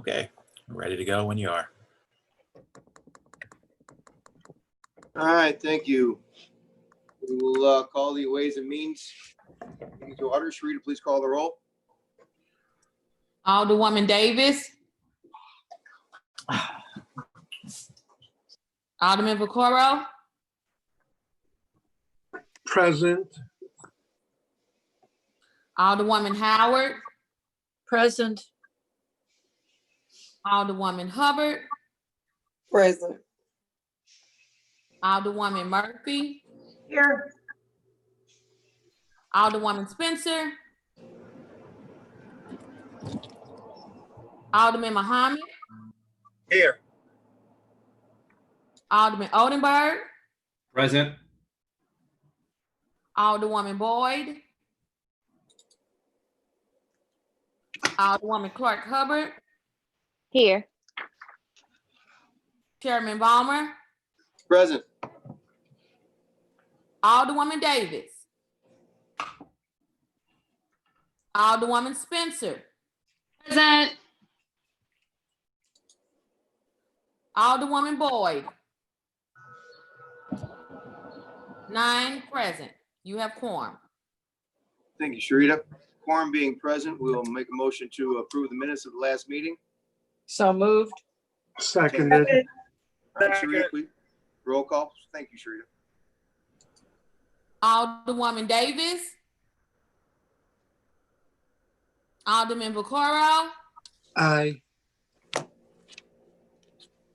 Okay, ready to go when you are. All right, thank you. We will call the Ways and Means to order. Sharita, please call the roll. Alderwoman Davis. Alderman Vaccaro. Present. Alderwoman Howard. Present. Alderwoman Hubbard. Present. Alderwoman Murphy. Here. Alderwoman Spencer. Alderman Muhammad. Here. Alderman Oldenburg. Present. Alderwoman Boyd. Alderwoman Clark Hubbard. Here. Chairman Vollmer. Present. Alderwoman Davis. Alderwoman Spencer. Present. Alderwoman Boyd. 9 present. You have quorum. Thank you, Sharita. Quorum being present, we will make a motion to approve the minutes of the last meeting. So moved. Seconded. Sharita, please. Roll call. Thank you, Sharita. Alderwoman Davis. Alderman Vaccaro. Aye.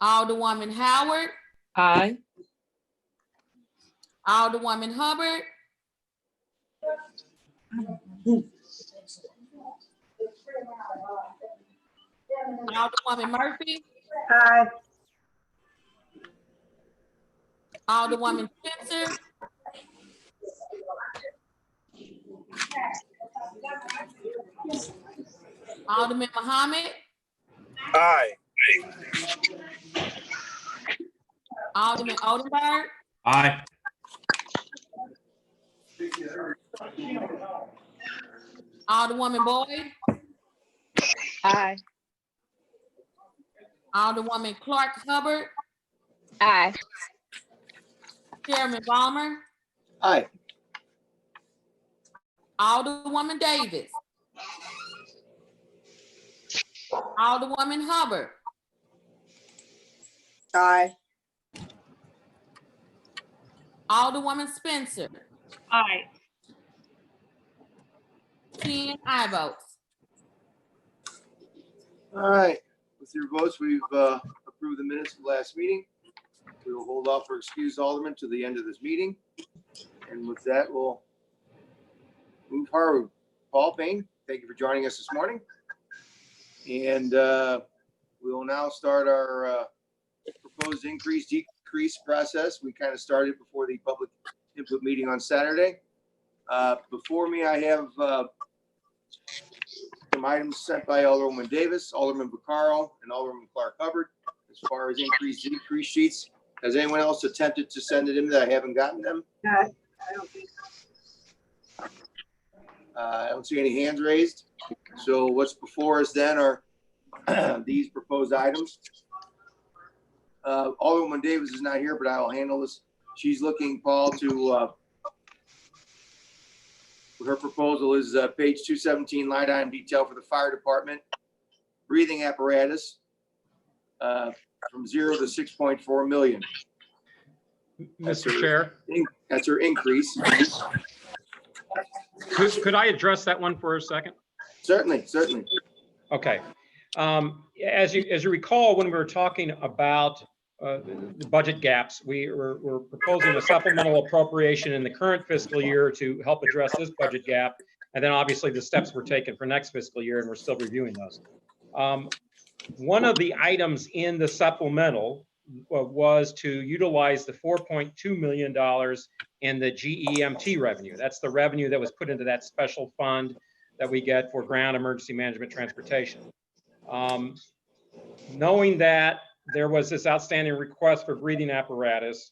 Alderwoman Howard. Aye. Alderwoman Hubbard. Alderwoman Murphy. Aye. Alderwoman Spencer. Alderman Muhammad. Aye. Alderman Oldenburg. Aye. Alderwoman Boyd. Aye. Alderwoman Clark Hubbard. Aye. Chairman Vollmer. Aye. Alderwoman Davis. Alderwoman Hubbard. Aye. Alderwoman Spencer. Aye. 10 aye votes. All right. With your votes, we've approved the minutes of the last meeting. We will hold off for excused aldermen to the end of this meeting. And with that, we'll move forward. Paul Payne, thank you for joining us this morning. And we will now start our proposed increase decrease process. We kind of started before the public input meeting on Saturday. Before me, I have some items sent by Alderwoman Davis, Alderman Vaccaro, and Alderman Clark Hubbard as far as increase decrease sheets. Has anyone else attempted to send it in that I haven't gotten them? I don't think so. I don't see any hands raised. So what's before us then are these proposed items. Alderwoman Davis is not here, but I will handle this. She's looking, Paul, to her proposal is page 217, line item detail for the fire department, breathing apparatus from 0 to 6.4 million. Mr. Chair, That's her increase. could I address that one for a second? Certainly, certainly. Okay. As you recall, when we were talking about the budget gaps, we were proposing a supplemental appropriation in the current fiscal year to help address this budget gap. And then obviously the steps were taken for next fiscal year, and we're still reviewing those. One of the items in the supplemental was to utilize the $4.2 million in the GEMT revenue. That's the revenue that was put into that special fund that we get for ground emergency management transportation. Knowing that there was this outstanding request for breathing apparatus,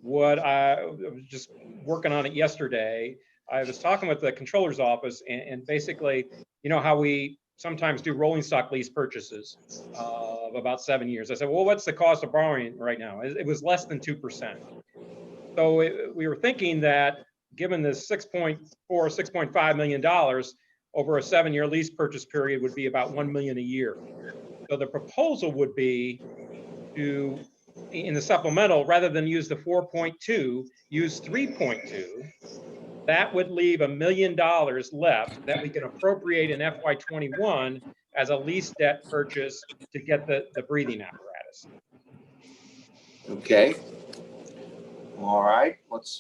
I was just working on it yesterday. I was talking with the controller's office, and basically, you know how we sometimes do rolling stock lease purchases of about 7 years. I said, well, what's the cost of borrowing right now? It was less than 2%. So we were thinking that given the $6.5 million over a 7-year lease purchase period would be about $1 million a year. So the proposal would be to, in the supplemental, rather than use the 4.2, use 3.2. That would leave $1 million left that we can appropriate in FY21 as a lease debt purchase to get the breathing apparatus. Okay. All right, let's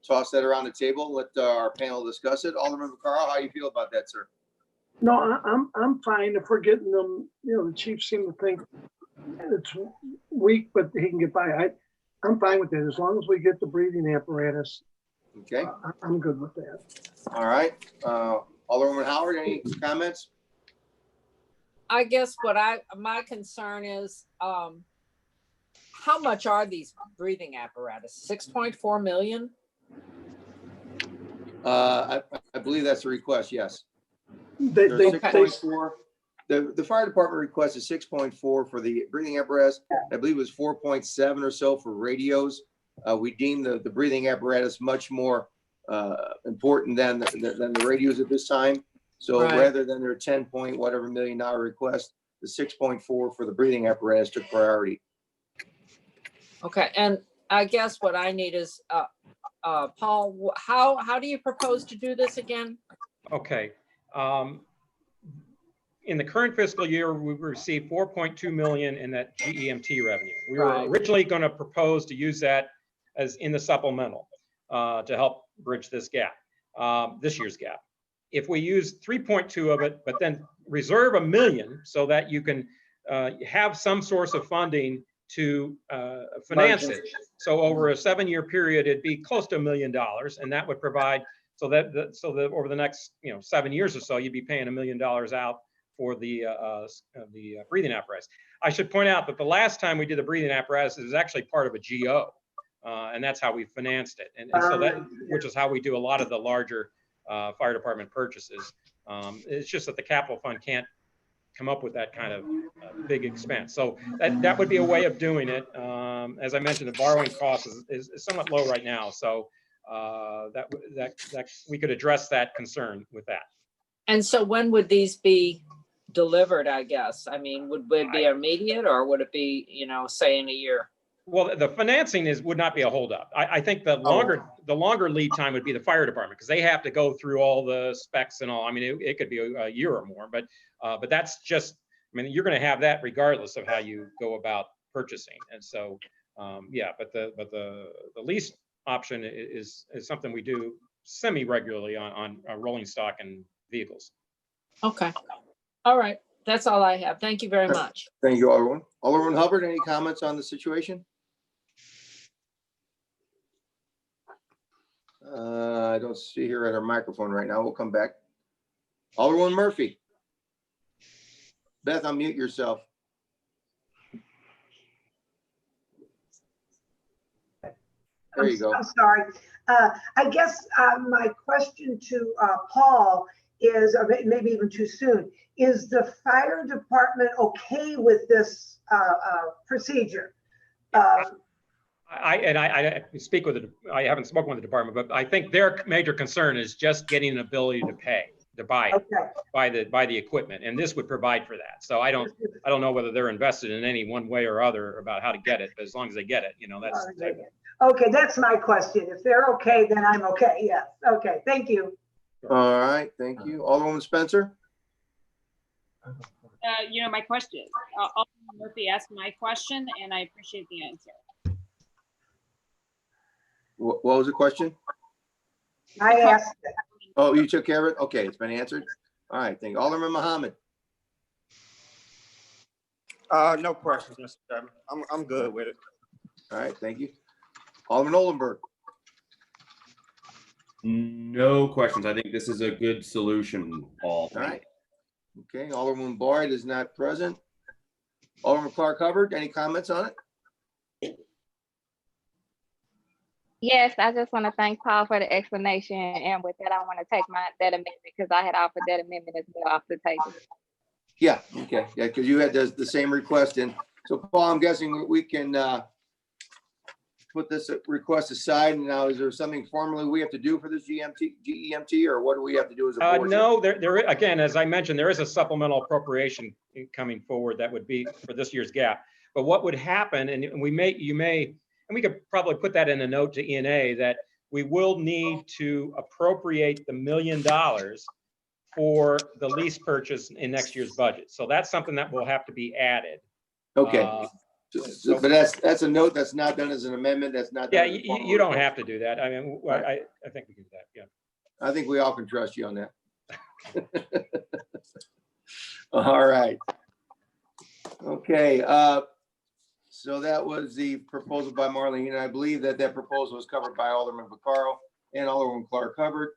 toss that around the table. Let our panel discuss it. Alderman Vaccaro, how you feel about that, sir? No, I'm fine if we're getting them, the chiefs seem to think it's weak, but he can get by. I'm fine with that. As long as we get the breathing apparatus, Okay, I'm good with that. all right. Alderman Howard, any comments? I guess my concern is, how much are these breathing apparatus? 6.4 million? I believe that's the request, yes. They, There's they, they, 6.4. The fire department requested 6.4 for the breathing apparatus. I believe it was 4.7 or so for radios. We deem the breathing apparatus much more important than the radios at this time. So Right. rather than their 10 point whatever $1 million request, the 6.4 for the breathing apparatus took priority. Okay, and I guess what I need is, Paul, how do you propose to do this again? Okay. In the current fiscal year, we received 4.2 million in that GEMT revenue. We were Right. originally going to propose to use that as in the supplemental to help bridge this gap, this year's gap. If we use 3.2 of it, but then reserve $1 million so that you can have some source of funding to finance it. So over a 7-year period, it'd be close to $1 million, and that would provide so that over the next 7 years or so, you'd be paying $1 million out for the breathing apparatus. I should point out that the last time we did the breathing apparatus, it was actually part of a GO, and that's how we financed it. And so that, which is how we do a lot of the larger fire department purchases. It's just that the capital fund can't come up with that kind of big expense. So that would be a way of doing it. As I mentioned, the borrowing cost is somewhat low right now. So that we could address that concern with that. And so when would these be delivered, I guess? I mean, would it be immediate or would it be, say in a year? Well, the financing would not be a holdup. I think the longer lead time would be the fire department, because they have to go through all the specs and all. I mean, it could be a year or more, but that's just, I mean, you're going to have that regardless of how you go about purchasing. And so, yeah, but the lease option is something we do semi-regularly on rolling stock and vehicles. Okay. All right. That's all I have. Thank you very much. Thank you, Alderman. Alderman Hubbard, any comments on the situation? I don't see her at her microphone right now. We'll come back. Alderman Murphy. Beth, unmute yourself. There you go. I'm sorry. I guess my question to Paul is, or maybe even too soon, is the fire department okay with this procedure? I speak with I haven't spoken with the department, but I think their major concern is just getting an ability to buy the equipment, and this would provide for that. So I don't know whether they're invested in any one way or other about how to get it, but as long as they get it, that's the type of. Okay, that's my question. If they're okay, then I'm okay. Yes. Okay. Thank you. All right. Thank you. Alderman Spencer. My question, Alderman Murphy asked my question and I appreciate the answer. What was the question? I asked. Oh, you took care of it? Okay, it's been answered. All right, thank you. Alderman Muhammad. No questions, Mr. Chairman. I'm good with it. All right, thank you. Alderman Oldenburg. No questions. I think this is a good solution, Paul. All right. Okay, Alderman Boyd is not present. Alderman Clark Hubbard, any comments on it? Yes, I just want to thank Paul for the explanation, and with that, I want to take that amendment because I had offered that amendment as well off the table. Yeah, okay, yeah, because you had the same request in. So Paul, I'm guessing we can put this request aside. And now, is there something formally we have to do for this GEMT, or what do we have to do as a board? No, again, as I mentioned, there is a supplemental appropriation coming forward that would be for this year's gap. But what would happen, and and we could probably put that in a note to ENA, that we will need to appropriate the $1 million for the lease purchase in next year's budget. So that's something that will have to be added. Okay. But that's a note that's not done as an amendment. That's not. Yeah, you don't have to do that. I mean, I think we can do that. Yeah. I think we all can trust you on that. All right. Okay. So that was the proposal by Marlene, and I believe that proposal was covered by Alderman Vaccaro and Alderman Clark covered.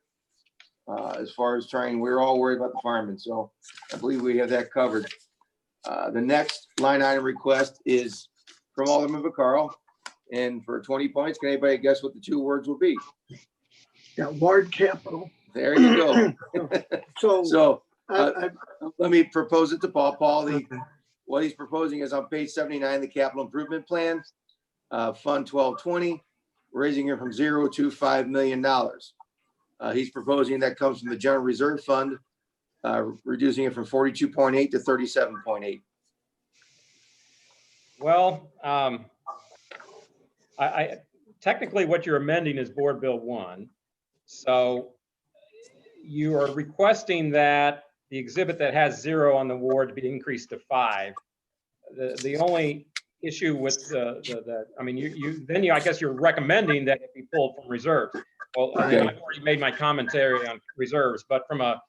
As far as we're all worried about the firemen, so I believe we have that covered. The next line item request is from Alderman Vaccaro, and for 20 points, can anybody guess what the 2 words will be? Yeah, ward capital. There you go. So let me propose it to Paul. Paul, what he's proposing is on page 79, the capital improvement plan, Fund 1220, raising it from 0 to $5 million. He's proposing that comes from the general reserve fund, reducing it from 42.8 to 37.8. Well, I technically what you're amending is Board Bill 1. So you are requesting that the exhibit that has 0 on the ward to be increased to 5. The only issue with I guess you're recommending that it be pulled from reserves. Well, Okay. I've already made my commentary on reserves, but from a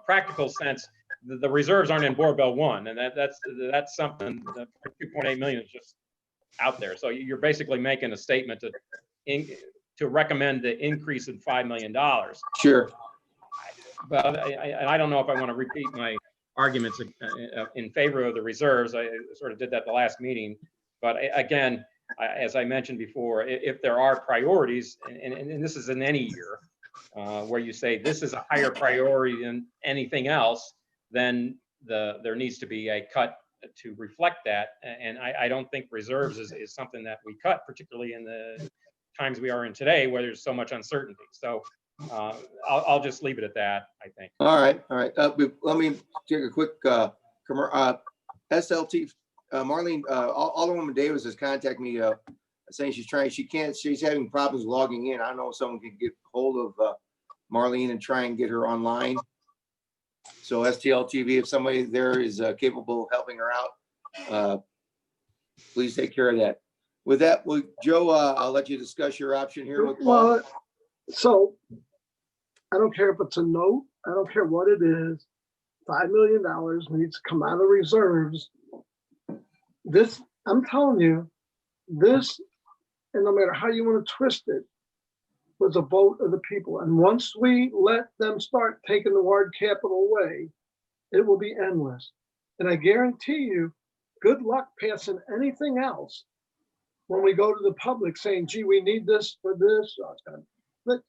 practical sense, the reserves aren't in Board Bill 1, and that's something. The 2.8 million is just out there. So you're basically making a statement to recommend the increase in $5 million. Sure. But I don't know if I want to repeat my arguments in favor of the reserves. I sort of did that the last meeting. But again, as I mentioned before, if there are priorities, and this is in any year, where you say this is a higher priority than anything else, then there needs to be a cut to reflect that. And I don't think reserves is something that we cut, particularly in the times we are in today, where there's so much uncertainty. So I'll just leave it at that, I think. All right. Let me take a quick SLT. Marlene, Alderwoman Davis has contacted me saying she's having problems logging in. I don't know if someone can get hold of Marlene and try and get her online. So STL TV, if somebody there is capable of helping her out, please take care of that. With that, Joe, I'll let you discuss your option here with Paul. Well, so I don't care if it's a note. I don't care what it is. $5 million needs to come out of reserves. This, I'm telling you, this, and no matter how you want to twist it, was a vote of the people. And once we let them start taking the ward capital away, it will be endless. And I guarantee you, good luck passing anything else when we go to the public saying, gee, we need this for this. But,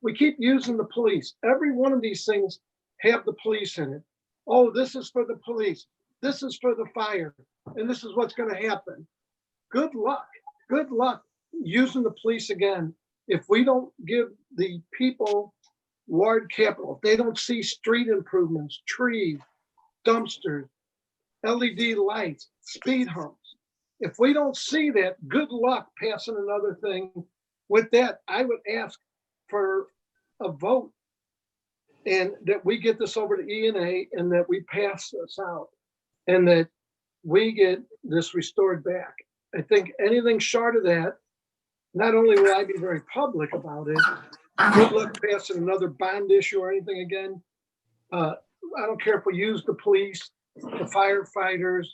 we keep using the police. Every one of these things have the police in it. Oh, this is for the police. This is for the fire. And this is what's going to happen. Good luck using the police again. If we don't give the people ward capital, if they don't see street improvements, trees, dumpsters, LED lights, speed humps, if we don't see that, good luck passing another thing. With that, I would ask for a vote and that we get this over to ENA and that we pass this out and that we get this restored back. I think anything short of that, not only will I be very public about it, good luck passing another bond issue or anything again. I don't care if we use the police, the firefighters,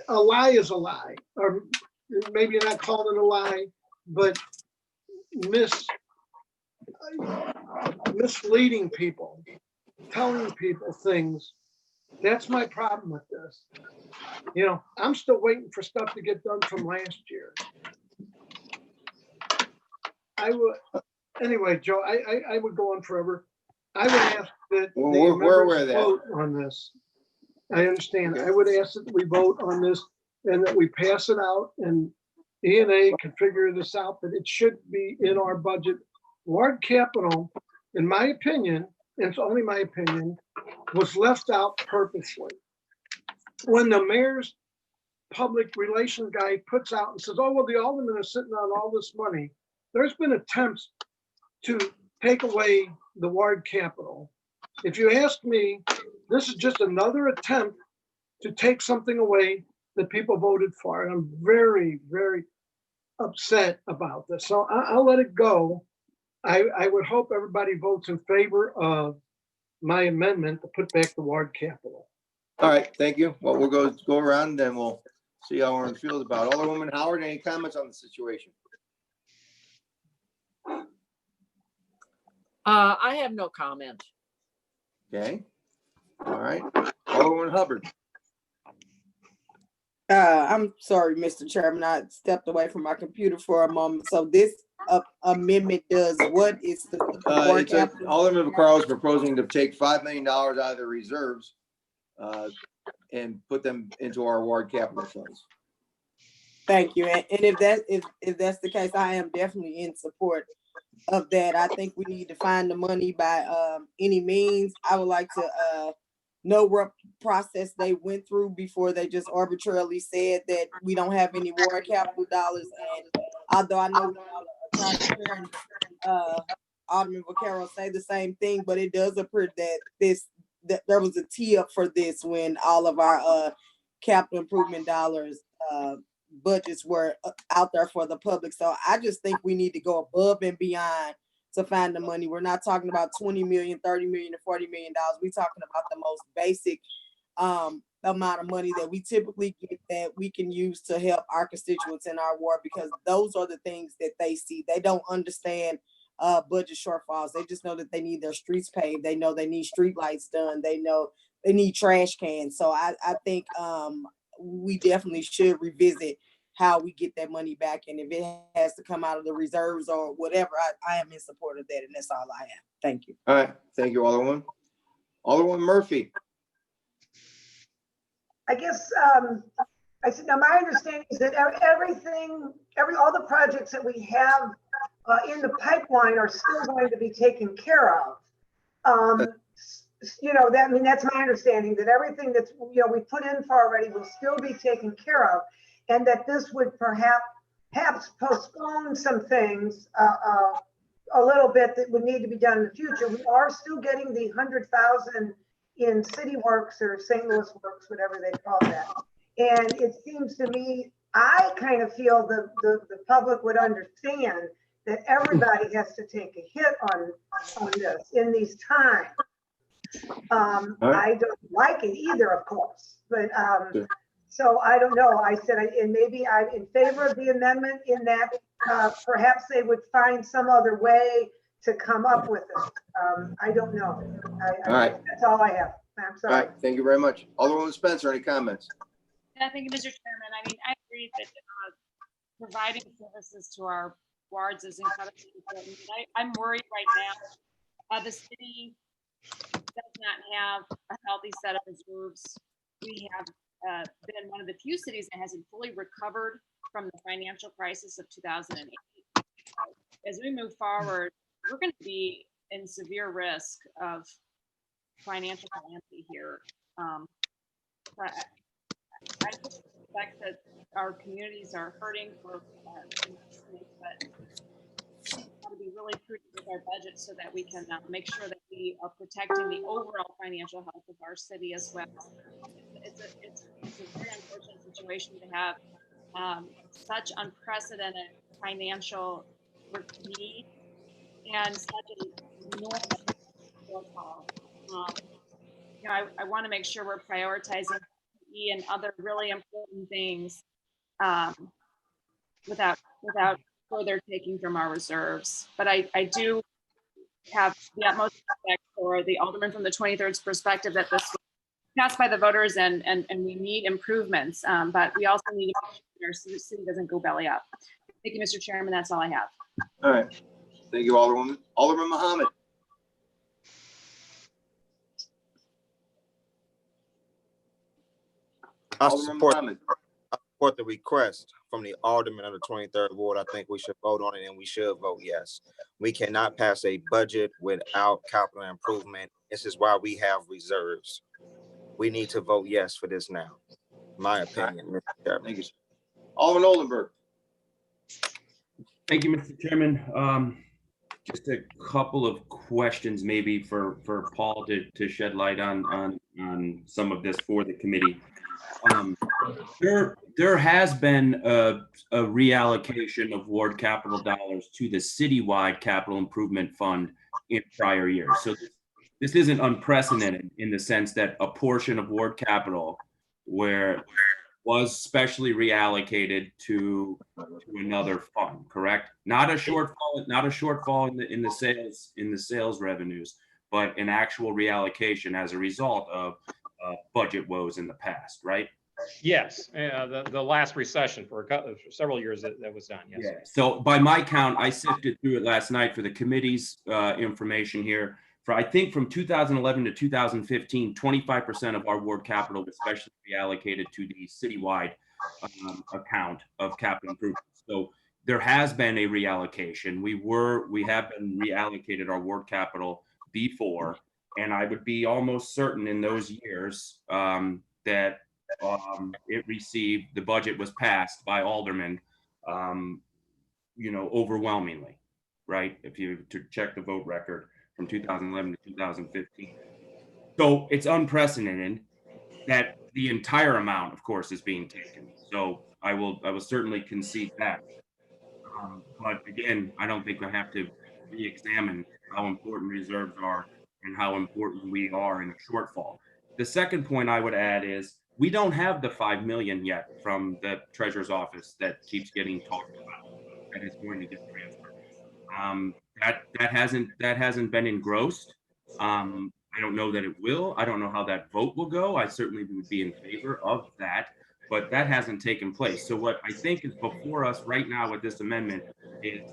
a lie is a lie, or maybe you're not calling it a lie, but misleading people, telling people things. That's my problem with this. I'm still waiting for stuff to get done from last year. I would, anyway, Joe, I would go on forever. I would ask that Well, the we're aware of members that. vote on this. I understand. Okay. I would ask that we vote on this and that we pass it out, and E&A can figure this out, but it should be in our budget. Ward capital, in my opinion, and it's only my opinion, was left out purposely. When the mayor's public relations guy puts out and says, oh, well, the aldermen are sitting on all this money, there's been attempts to take away the ward capital. If you ask me, this is just another attempt to take something away that people voted for. And I'm very, very upset about this. So I'll let it go. I would hope everybody votes in favor of my amendment to put back the ward capital. All right, thank you. Well, we'll go around and then we'll see how everyone feels about it. Alderwoman Howard, any comments on the situation? I have no comment. Okay. All right. Alderwoman Hubbard. I'm sorry, Mr. Chairman, I stepped away from my computer for a moment. So this amendment does what? It's the ward capital? Alderman Vaccaro is proposing to take $5 million out of the reserves and put them into our ward capital funds. Thank you. And if that's the case, I am definitely in support of that. I think we need to find the money by any means. I would like to know what process they went through before they just arbitrarily said that we don't have any ward capital dollars. And although I know Alderman Vaccaro say the same thing, but it does appear that there was a tee up for this when all of our capital improvement dollars budgets were out there for the public. So I just think we need to go above and beyond to find the money. We're not talking about 20 million, 30 million, or $40 million. We're talking about the most basic amount of money that we typically get that we can use to help our constituents in our ward, because those are the things that they see. They don't understand budget shortfalls. They just know that they need their streets paved. They know they need street lights done. They know they need trash cans. So I think we definitely should revisit how we get that money back. And if it has to come out of the reserves or whatever, I am in support of that. And that's all I have. Thank you. All right. Thank you, Alderwoman. Alderwoman Murphy. I guess, I said, now my understanding is that all the projects that we have in the pipeline are still going to be taken care of. That's my understanding, that everything that's, we put in for already will still be taken care of, and that this would perhaps postpone some things a little bit that would need to be done in the future. We are still getting the 100,000 in City Works or St. Louis Works, whatever they call that. And it seems to me, I kind of feel the public would understand that everybody has to take a hit on this in these times. I don't like it either, of course, but so I don't know. I said, and maybe I'm in favor of the amendment in that perhaps they would find some other way to come up with it. I don't know. All right. That's all I have. I'm sorry. All right. Thank you very much. Alderwoman Spencer, any comments? Yeah, thank you, Mr. Chairman. I mean, I agree that providing services to our wards is incredibly important. I'm worried right now. The city does not have a healthy set of reserves. We have been one of the few cities that hasn't fully recovered from the financial crisis of 2008. As we move forward, we're going to be in severe risk of financial calamity here. I just suspect that our communities are hurting for but we want to be really prudent with our budget so that we can make sure that we are protecting the overall financial health of our city as well. It's a very unfortunate situation to have such unprecedented financial need and such an enormous shortfall. I want to make sure we're prioritizing PPE and other really important things without further taking from our reserves. But I do have the utmost respect for the Alderman from the 23rd's perspective that this was passed by the voters and we need improvements, but we also need to make sure our city doesn't go belly up. Thank you, Mr. Chairman. That's all I have. All right. Thank you, Alderwoman. Alderman Muhammad. I Alderman support, Muhammad. I support the request from the Alderman of the 23rd Ward. I think we should vote on it and we should vote yes. We cannot pass a budget without capital improvement. This is why we have reserves. We need to vote yes for this now. My opinion, Mr. Chairman. Thank you, sir. Alderman Oldenburg. Thank you, Mr. Chairman. Just a couple of questions maybe for Paul to shed light on some of this for the committee. There has been a reallocation of ward capital dollars to the citywide capital improvement fund in prior years. So this isn't unprecedented in the sense that a portion of ward capital where was specially reallocated to another fund, correct? Not a shortfall in the sales revenues, but an actual reallocation as a result of budget woes in the past, right? Yes, the last recession for several years that was done, yes. Yeah. So by my count, I sifted through it last night for the committee's information here. For I think from 2011 to 2015, 25% of our ward capital was specially reallocated to the citywide account of capital improvements. So there has been a reallocation. We have been reallocated our ward capital before, and I would be almost certain in those years that it received, the budget was passed by Alderman, overwhelmingly, right? If you to check the vote record from 2011 to 2015. So it's unprecedented that the entire amount, of course, is being taken. So I will certainly concede that. But again, I don't think we have to re-examine how important reserves are and how important we are in a shortfall. The second point I would add is we don't have the 5 million yet from the treasurer's office that keeps getting talked about that is going to get transferred. That hasn't been engrossed. I don't know that it will. I don't know how that vote will go. I certainly would be in favor of that, but that hasn't taken place. So what I think is before us right now with this amendment is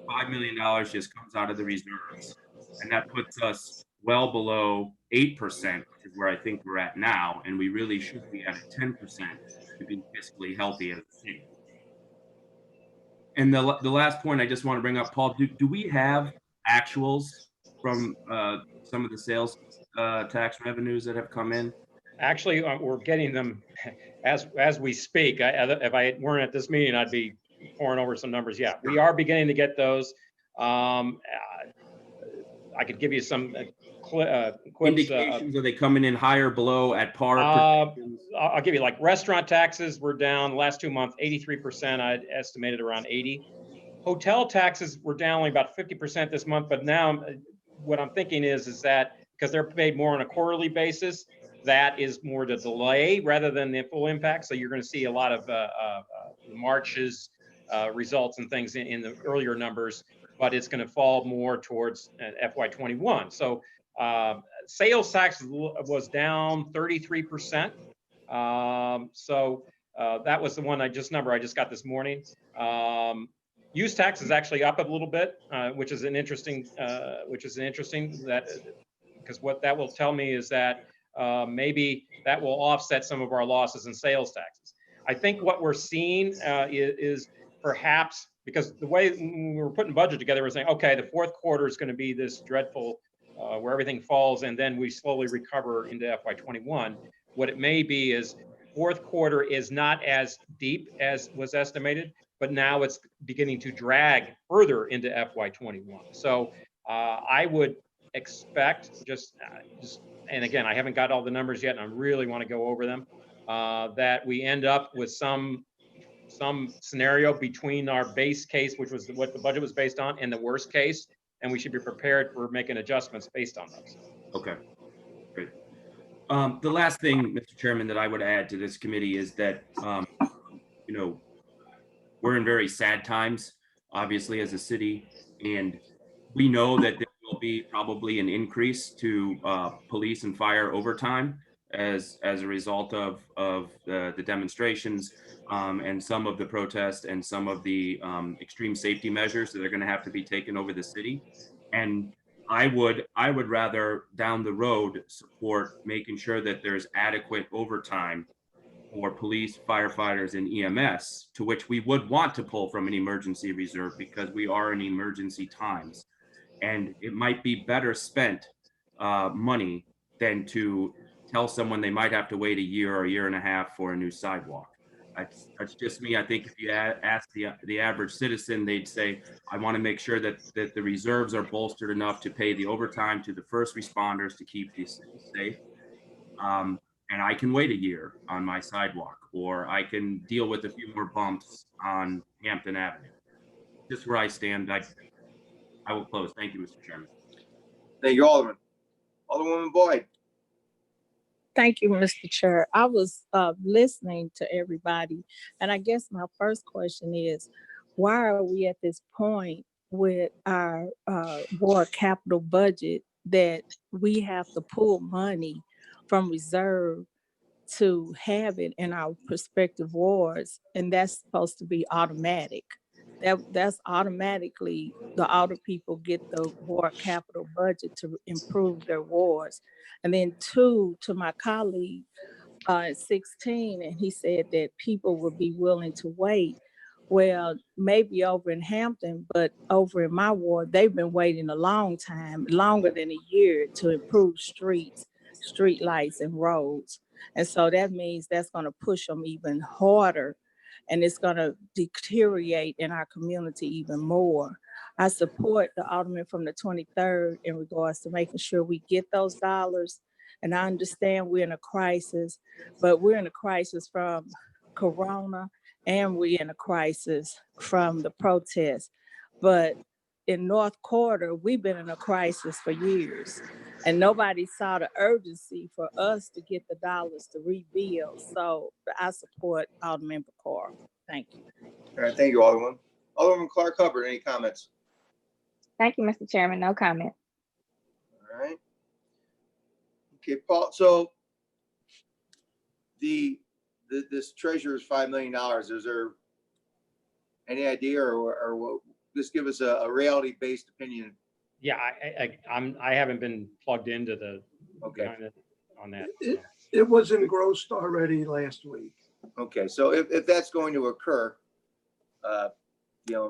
$5 million just comes out of the reserves, and that puts us well below 8%, which is where I think we're at now, and we really should be at 10% to be fiscally healthy as a city. And the last point I just want to bring up, Paul, do we have actuals from some of the sales tax revenues that have come in? Actually, we're getting them as we speak. If I weren't at this meeting, I'd be pouring over some numbers. Yeah, we are beginning to get those. I could give you some indications. Are they coming in higher, below, at par? I'll give you like restaurant taxes were down the last 2 months, 83%. I'd estimated around 80. Hotel taxes were down only about 50% this month, but now what I'm thinking is that because they're paid more on a quarterly basis, that is more the delay rather than the full impact. So you're going to see a lot of March's results and things in the earlier numbers, but it's going to fall more towards FY21. So sales tax was down 33%. So that was the one I just got this morning. Use tax is actually up a little bit, which is interesting that because what that will tell me is that maybe that will offset some of our losses in sales taxes. I think what we're seeing is perhaps because the way we were putting budget together, we're saying, okay, the fourth quarter is going to be this dreadful where everything falls and then we slowly recover into FY21. What it may be is fourth quarter is not as deep as was estimated, but now it's beginning to drag further into FY21. So I would expect and again, I haven't got all the numbers yet and I really want to go over them, that we end up with some scenario between our base case, which was what the budget was based on, and the worst case, and we should be prepared for making adjustments based on those. Okay, great. The last thing, Mr. Chairman, that I would add to this committee is that, we're in very sad times, obviously, as a city, and we know that there will be probably an increase to police and fire overtime. as a result of the demonstrations and some of the protests and some of the extreme safety measures that are going to have to be taken over the city. And I would rather down the road support making sure that there's adequate overtime for police, firefighters, and EMS, to which we would want to pull from an emergency reserve because we are in emergency times. And it might be better spent money than to tell someone they might have to wait a year or a year and a half for a new sidewalk. That's just me. I think if you ask the average citizen, they'd say, I want to make sure that the reserves are bolstered enough to pay the overtime to the first responders to keep the city safe. And I can wait a year on my sidewalk, or I can deal with a few more bumps on Hampton Avenue. Just where I stand, I will close. Thank you, Mr. Chairman. Thank you, Alderman. Alderwoman Boyd. Thank you, Mr. Chair. I was listening to everybody, and I guess my first question is, why are we at this point with our ward capital budget that we have to pull money from reserve to have it in our prospective wards, and that's supposed to be automatic? That's automatically the outer people get the ward capital budget to improve their wards. And then two, to my colleague, 16, and he said that people would be willing to wait. Well, maybe over in Hampton, but over in my ward, they've been waiting a long time, longer than a year, to improve streets, street lights, and roads. And so that means that's going to push them even harder, and it's going to deteriorate in our community even more. I support the Alderman from the 23rd in regards to making sure we get those dollars. And I understand we're in a crisis, but we're in a crisis from Corona, and we're in a crisis from the protests. But in North Quarter, we've been in a crisis for years, and nobody saw the urgency for us to get the dollars to rebuild. So I support Alderman Bakar. Thank you. All right, thank you, Alderman. Alderman Clark Hubbard, any comments? Thank you, Mr. Chairman. No comment. All right. Okay, Paul, so this treasure is $5 million. Is there any idea or what? Just give us a reality-based opinion. Yeah, I haven't been plugged into the Okay. on that. It was engrossed already last week. Okay, so if that's going to occur,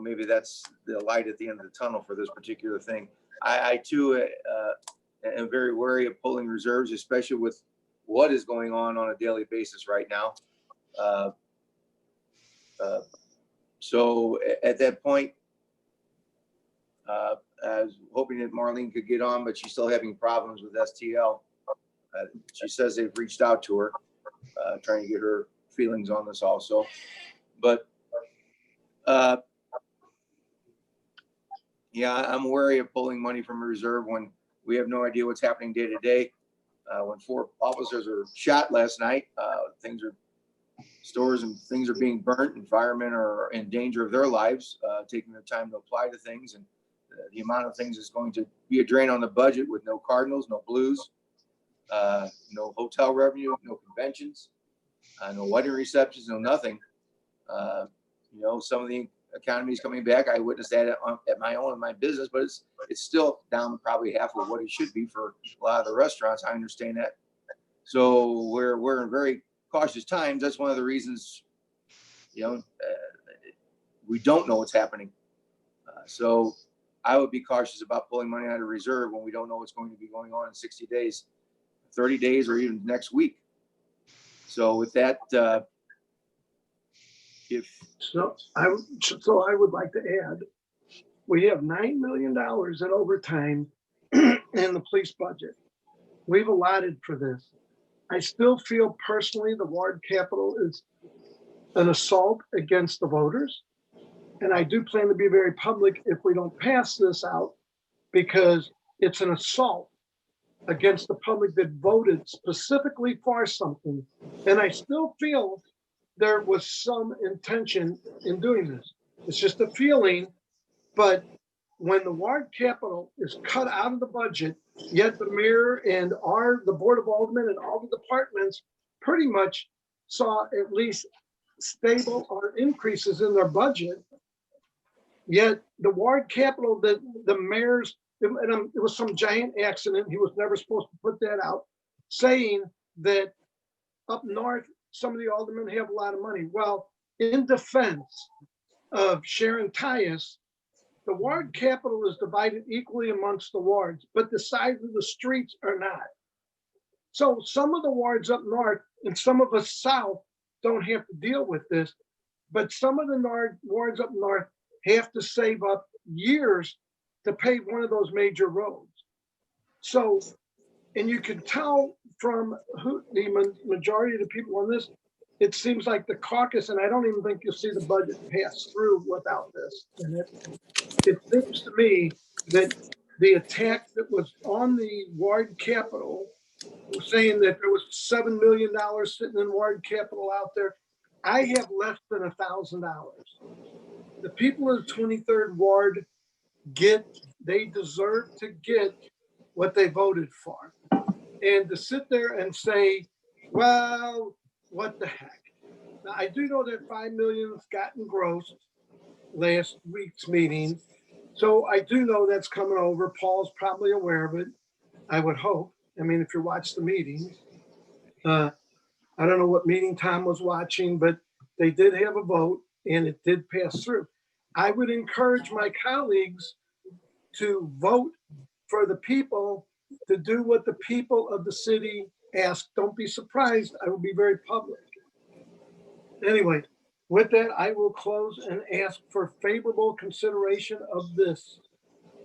maybe that's the light at the end of the tunnel for this particular thing. I too am very wary of pulling reserves, especially with what is going on a daily basis right now. So at that point, I was hoping that Marlene could get on, but she's still having problems with STL. She says they've reached out to her, trying to get her feelings on this also. But yeah, I'm wary of pulling money from a reserve when we have no idea what's happening day to day. When 4 officers were shot last night, stores and things are being burnt, and firemen are in danger of their lives, taking their time to apply to things. And the amount of things is going to be a drain on the budget with no Cardinals, no Blues, no hotel revenue, no conventions, no wedding receptions, no nothing. Some of the economy is coming back. I witnessed that at my own in my business, but it's still down probably half of what it should be for a lot of the restaurants. I understand that. So we're in very cautious times. That's one of the reasons, we don't know what's happening. So I would be cautious about pulling money out of reserve when we don't know what's going to be going on in 60 days, 30 days, or even next week. So with that, So I would like to add, we have $9 million in overtime in the police budget. We've allotted for this. I still feel personally the ward capital is an assault against the voters. And I do plan to be very public if we don't pass this out, because it's an assault against the public that voted specifically for something. And I still feel there was some intention in doing this. It's just a feeling, but when the ward capital is cut out of the budget, yet the mayor and the board of aldermen and all the departments pretty much saw at least stable or increases in their budget. Yet the ward capital that the mayor's, and it was some giant accident. He was never supposed to put that out, saying that up north, some of the aldermen have a lot of money. Well, in defense of Sharon Tyus, the ward capital is divided equally amongst the wards, but the size of the streets are not. So some of the wards up north and some of us south don't have to deal with this, but some of the wards up north have to save up years to pave one of those major roads. So, and you can tell from who the majority of the people on this, it seems like the caucus, and I don't even think you'll see the budget pass through without this. And it seems to me that the attack that was on the ward capital, saying that there was $7 million sitting in ward capital out there, I have less than $1,000. The people of the 23rd ward they deserve to get what they voted for. And to sit there and say, well, what the heck? Now, I do know that $5 million got engrossed last week's meeting. So I do know that's coming over. Paul's probably aware of it, I would hope. I mean, if you watch the meetings, I don't know what meeting Tom was watching, but they did have a vote and it did pass through. I would encourage my colleagues to vote for the people to do what the people of the city ask. Don't be surprised. I will be very public. Anyway, with that, I will close and ask for favorable consideration of this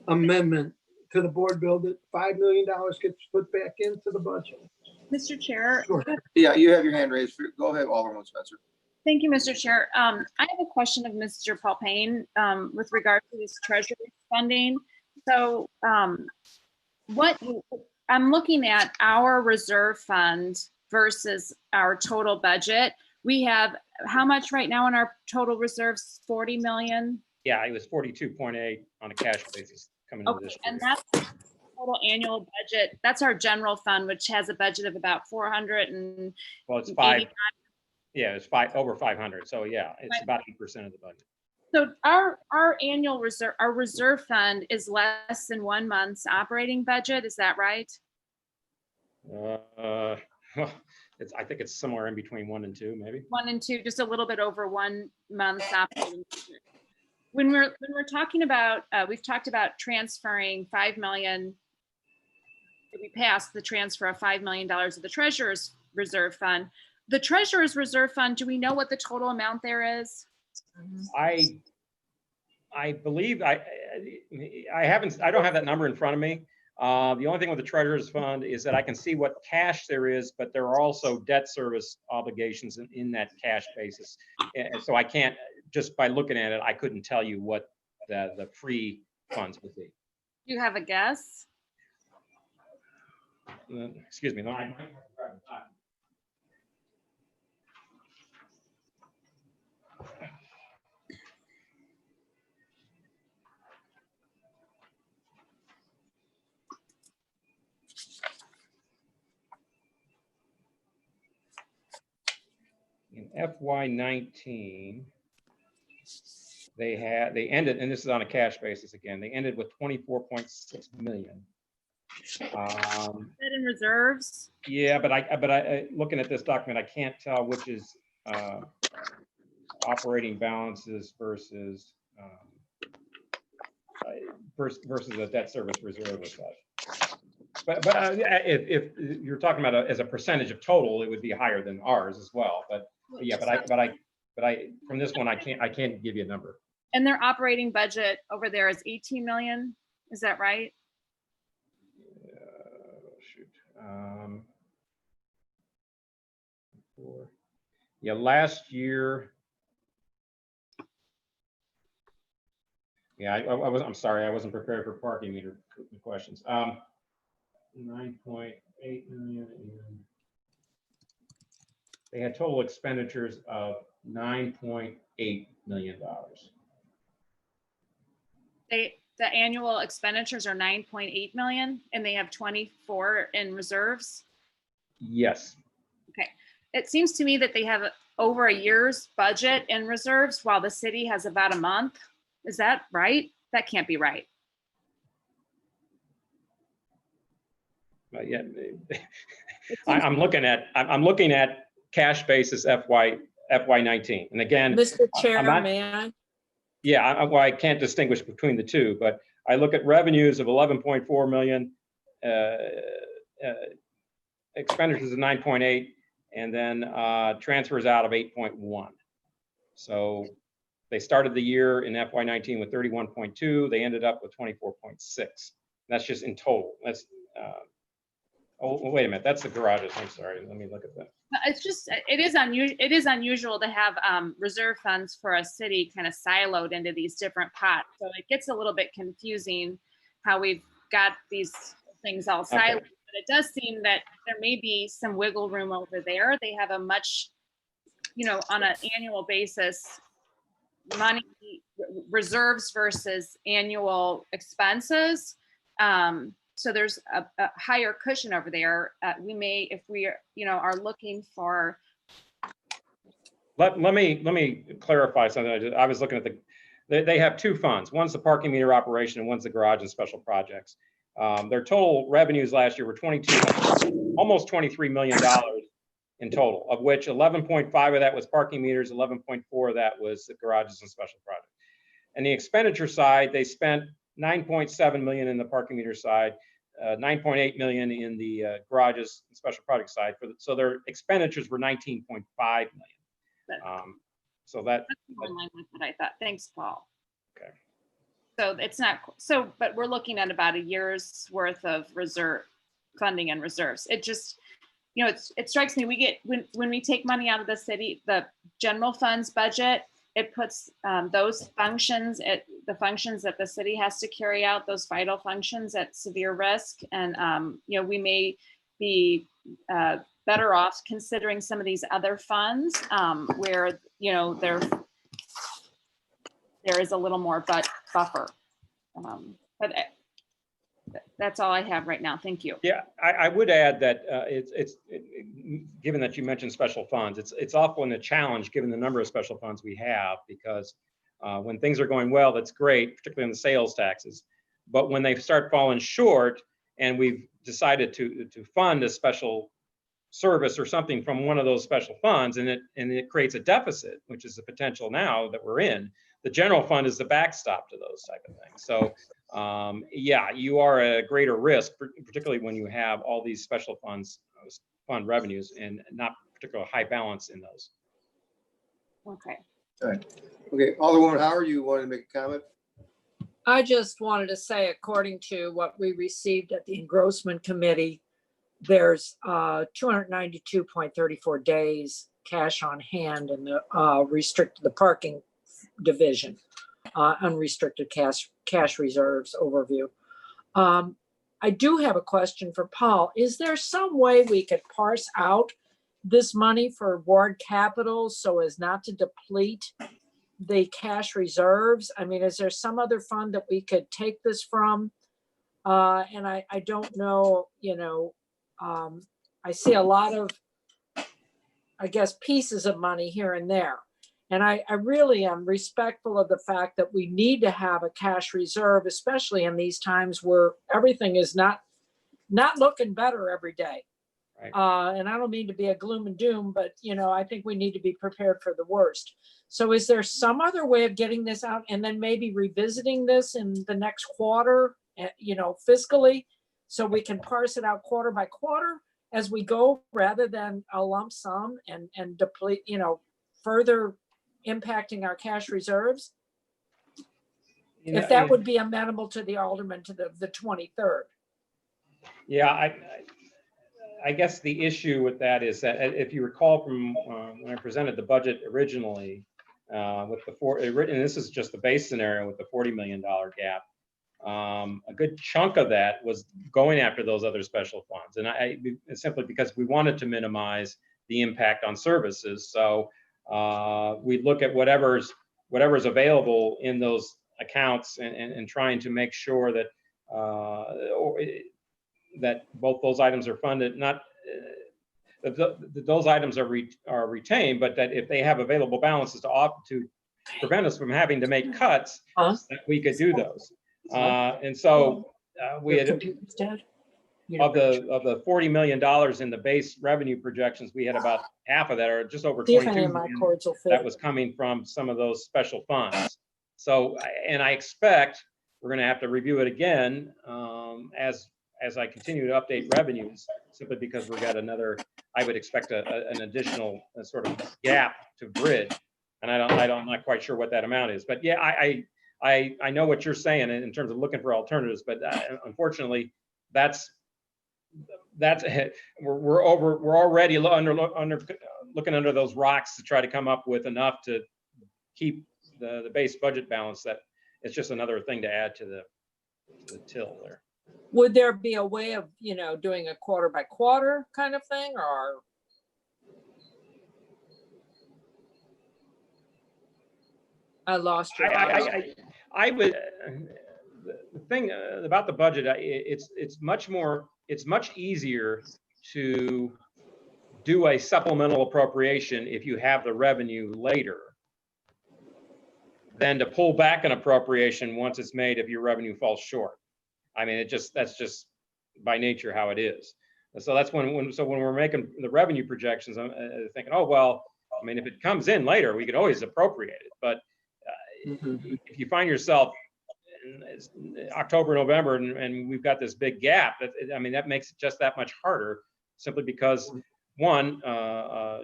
amendment to the board bill that $5 million gets put back into the budget. Mr. Chair. Sure. Yeah, you have your hand raised. Go ahead, Alderman Spencer. Thank you, Mr. Chair. I have a question of Mr. Paul Payne with regard to this treasury funding. So I'm looking at our reserve fund versus our total budget. We have how much right now in our total reserves? 40 million? Yeah, it was 42.8 on a cash basis coming into this year. And that's the total annual budget. That's our general fund, which has a budget of about 400 and well, it's five. Yeah, it's over 500. So yeah, it's about 8% of the budget. So our annual reserve, our reserve fund is less than 1 month's operating budget. Is that right? I think it's somewhere in between 1 and 2, maybe. 1 and 2, just a little bit over 1 month's operating budget. When we're talking about, we've talked about transferring 5 million. We passed the transfer of $5 million of the treasurer's reserve fund. The treasurer's reserve fund, do we know what the total amount there is? I believe I don't have that number in front of me. The only thing with the treasurer's fund is that I can see what cash there is, but there are also debt service obligations in that cash basis. And so I can't, just by looking at it, I couldn't tell you what the free funds would be. Do you have a guess? Excuse me. No, in FY19, they ended, and this is on a cash basis again, they ended with 24.6 million. That in reserves? Yeah, but I looking at this document, I can't tell which is operating balances versus a debt service reserve or such. But if you're talking about as a percentage of total, it would be higher than ours as well. But yeah, but I from this one I can't give you a number. And their operating budget over there is 18 million. Is that right? Yeah, last year. Yeah, I'm sorry, I wasn't prepared for parking meter questions. 9.8 million. They had total expenditures of $9.8 million. the annual expenditures are 9.8 million and they have 24 in reserves? Yes. Okay. It seems to me that they have over a year's budget in reserves while the city has about a month. Is that right? That can't be right. Yeah. I'm looking at cash basis FY19. And again, Mr. Chair, I'm not, may I? yeah, well, I can't distinguish between the two, but I look at revenues of 11.4 million, expenditures of 9.8, and then transfers out of 8.1. So they started the year in FY19 with 31.2. They ended up with 24.6. That's just in total. That's oh, wait a minute. That's the garages. I'm sorry. Let me look at that. It's just, it is unusual to have reserve funds for a city kind of siloed into these different pots. So it gets a little bit confusing how we've got these things all siloed. Okay. But it does seem that there may be some wiggle room over there. They have a much, on an annual basis, money reserves versus annual expenses. So there's a higher cushion over there. We may, if we are looking for. Let me clarify something. I was looking at they have two funds. One's the parking meter operation and one's the garage and special projects. Their total revenues last year were almost $23 million in total, of which 11.5 of that was parking meters, 11.4 of that was the garages and special projects. And the expenditure side, they spent 9.7 million in the parking meter side, 9.8 million in the garages and special project side. So their expenditures were 19.5 million. So that's in line with what I thought. Thanks, Paul. Okay. So it's not but we're looking at about a year's worth of reserve funding and reserves. It just, it strikes me, we get when we take money out of the city, the general funds budget, it puts those functions the functions that the city has to carry out, those vital functions, at severe risk. And we may be better off considering some of these other funds where there is a little more buffer. But that's all I have right now. Thank you. Yeah, I would add that given that you mentioned special funds, it's often a challenge given the number of special funds we have, because when things are going well, that's great, particularly in the sales taxes. But when they start falling short and we've decided to fund a special service or something from one of those special funds, and it creates a deficit, which is the potential now that we're in, the general fund is the backstop to those type of things. So yeah, you are at a greater risk, particularly when you have all these special fund revenues and not particularly high balance in those. Okay. All right. Okay, Alderwoman Howard, you wanted to make a comment? I just wanted to say, according to what we received at the engrossment committee, there's 292.34 days cash on hand in the the parking division, unrestricted cash reserves overview. I do have a question for Paul. Is there some way we could parse out this money for ward capital so as not to deplete the cash reserves? I mean, is there some other fund that we could take this from? And I don't know, I see a lot of, I guess, pieces of money here and there. And I really am respectful of the fact that we need to have a cash reserve, especially in these times where everything is not looking better every day. Right. And I don't mean to be a gloom and doom, but I think we need to be prepared for the worst. So is there some other way of getting this out and then maybe revisiting this in the next quarter, fiscally, so we can parse it out quarter by quarter as we go, rather than a lump sum and deplete, further impacting our cash reserves? If that would be amenable to the Alderman to the 23rd. Yeah, I guess the issue with that is that if you recall from when I presented the budget originally, with and this is just the base scenario with the $40 million gap, a good chunk of that was going after those other special funds, and simply because we wanted to minimize the impact on services. So we look at whatever's available in those accounts and trying to make sure that that both those items are funded, not that those items are retained, but that if they have available balances to prevent us from having to make cuts, that we could do those. And so we had, of the $40 million in the base revenue projections, we had about half of that, or just over 22 million, that was coming from some of those special funds. So, and I expect we're going to have to review it again as I continue to update revenues, simply because we've got another, I would expect an additional sort of gap to bridge. And I'm not quite sure what that amount is, but yeah, I know what you're saying in terms of looking for alternatives, but unfortunately, we're already looking under those rocks to try to come up with enough to keep the base budget balance. That it's just another thing to add to the till there. Would there be a way of, doing a quarter by quarter kind of thing, or? I lost you. I would, the thing about the budget, it's much easier to do a supplemental appropriation if you have the revenue later than to pull back an appropriation once it's made if your revenue falls short. I mean, that's just by nature how it is. And so that's when we're making the revenue projections, I'm thinking, oh, well, I mean, if it comes in later, we could always appropriate it. But if you find yourself in October, November, and we've got this big gap, I mean, that makes it just that much harder, simply because one,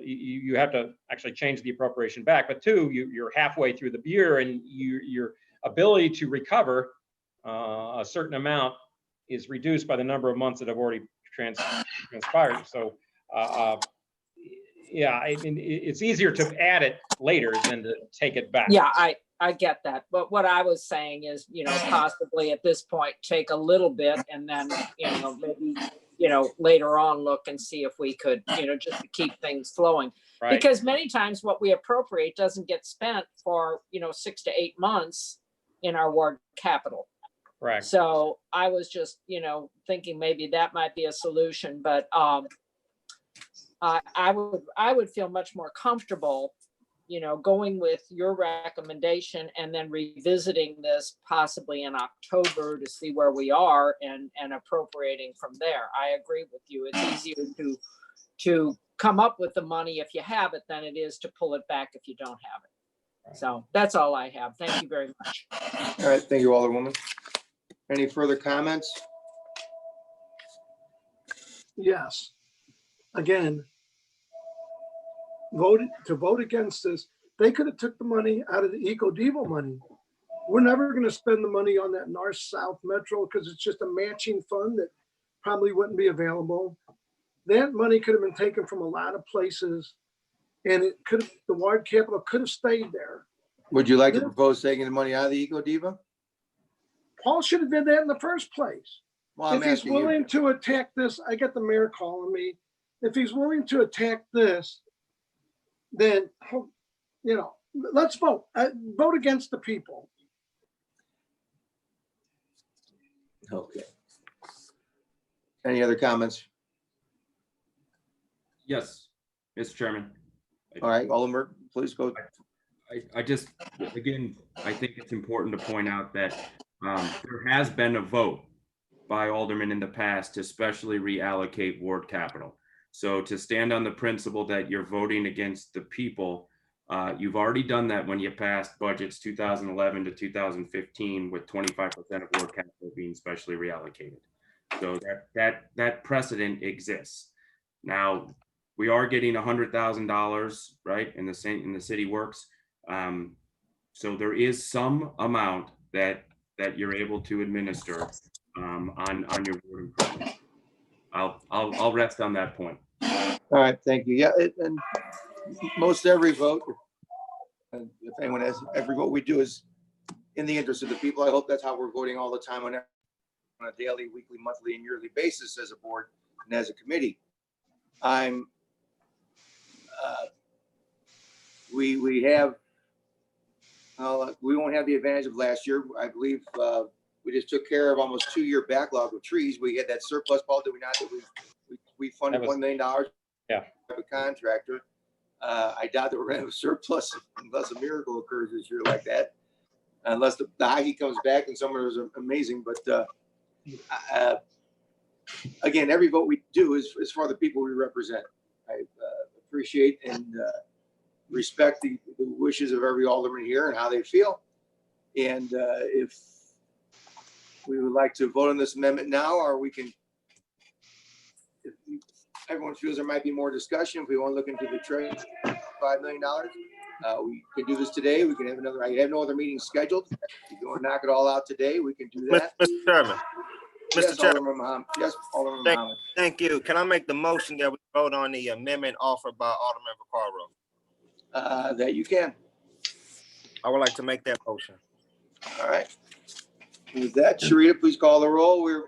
you have to actually change the appropriation back, but two, you're halfway through the year, and your ability to recover a certain amount is reduced by the number of months that have already transpired. So yeah, it's easier to add it later than to take it back. Yeah, I get that. But what I was saying is, possibly at this point, take a little bit and then, maybe, later on look and see if we could, just to keep things flowing. Right. Because many times what we appropriate doesn't get spent for, 6 to 8 months in our ward capital. Correct. So I was just, thinking maybe that might be a solution, but I would feel much more comfortable, going with your recommendation and then revisiting this possibly in October to see where we are and appropriating from there. I agree with you. It's easier to come up with the money if you have it than it is to pull it back if you don't have it. So that's all I have. Thank you very much. All right, thank you, Alderwoman. Any further comments? Yes. Again, to vote against this, they could have took the money out of the EcoDevo money. We're never going to spend the money on that North-South Metro because it's just a matching fund that probably wouldn't be available. That money could have been taken from a lot of places, and the ward capital could have stayed there. Would you like to propose taking the money out of the EcoDevo? Paul should have did that in the first place. Well, if he's willing to attack this, I get the mayor calling me. If he's willing to attack this, then, let's vote. Vote against the people. Okay. Any other comments? Yes, Mr. Chairman. All right, Alderman, please go. I just, again, I think it's important to point out that there has been a vote by aldermen in the past to specially reallocate ward capital. So to stand on the principle that you're voting against the people, you've already done that when you passed budgets 2011 to 2015 with 25% of ward capital being specially reallocated. So that precedent exists. Now we are getting $100,000, right, in the city works. So there is some amount that you're able to administer on your ward improvement. I'll rest on that point. All right, thank you. Yeah, and most every vote, and if anyone has every vote we do is in the interest of the people. I hope that's how we're voting all the time on a daily, weekly, monthly, and yearly basis as a board and as a committee. We have We won't have the advantage of last year. I believe we just took care of almost 2-year backlog of trees. We had that surplus, Paul, did we not? That we funded That was- $1 million. Yeah. A contractor. I doubt that we're gonna have a surplus unless a miracle occurs this year like that. Unless the hockey comes back and someone is amazing, but again, every vote we do is for the people we represent. I appreciate and respect the wishes of every alderman here and how they feel. And if we would like to vote on this amendment now, or we can, if everyone feels there might be more discussion, if we want to look into the trade, $5 million, we can do this today. We can have another, I have no other meetings scheduled. If you want to knock it all out today, we can do that. Mr. Chairman. Yes, Mr. Chairman, Alderman Muhammad. Yes, Alderman Thank- Muhammad. thank you. Can I make the motion that we vote on the amendment offered by Alderman Vaccaro? That you can. I would like to make that motion. All right. With that, Sharita, please call the roll. We're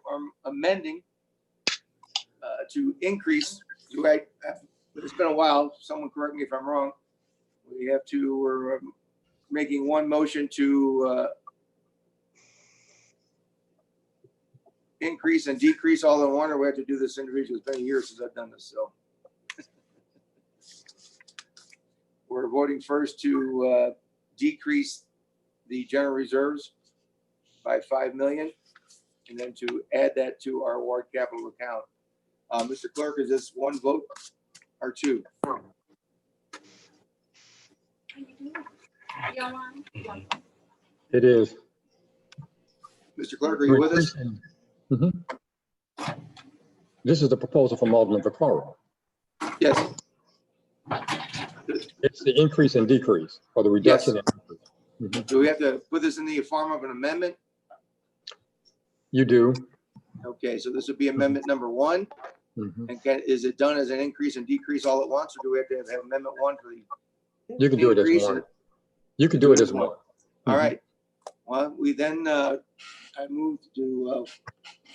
amending to increase. Right, it's been a while. Someone correct me if I'm wrong. We're making one motion to increase and decrease all in one, or we have to do this individually. It's been a year since I've done this, so. We're voting first to decrease the general reserves by 5 million, and then to add that to our ward capital account. Mr. Clerk, is this one vote or two? It is. Mr. Clerk, are you with us? Mhm. This is the proposal from Alderman Vaccaro. Yes. It's the increase and decrease, or the reduction. Yes. and increase. Mhm. Do we have to put this in the form of an amendment? You do. Okay, so this would be amendment number one. Mhm. And is it done as an increase and decrease all at once, or do we have to have amendment one for the? You can do it as increase one. and- You can do it as one. All right. Well, we then, I moved to,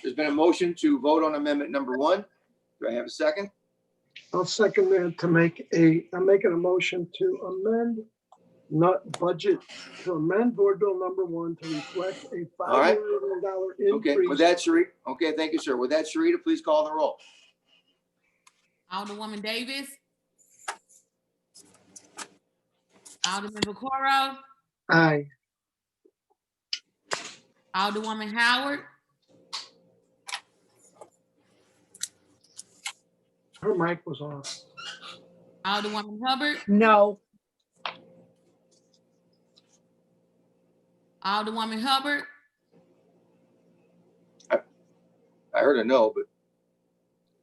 there's been a motion to vote on amendment number one. Do I have a second? I'll second that I'm making a motion to amend, not budget, to amend board bill number one to reflect a All right. $5 million Okay, increase. with that, Sharita, okay, thank you, sir. With that, Sharita, please call the roll. Alderwoman Davis. Alderman Vaccaro. Aye. Alderwoman Howard. Her mic was off. Alderwoman Hubbard. No. Alderwoman Hubbard. I heard a no, but,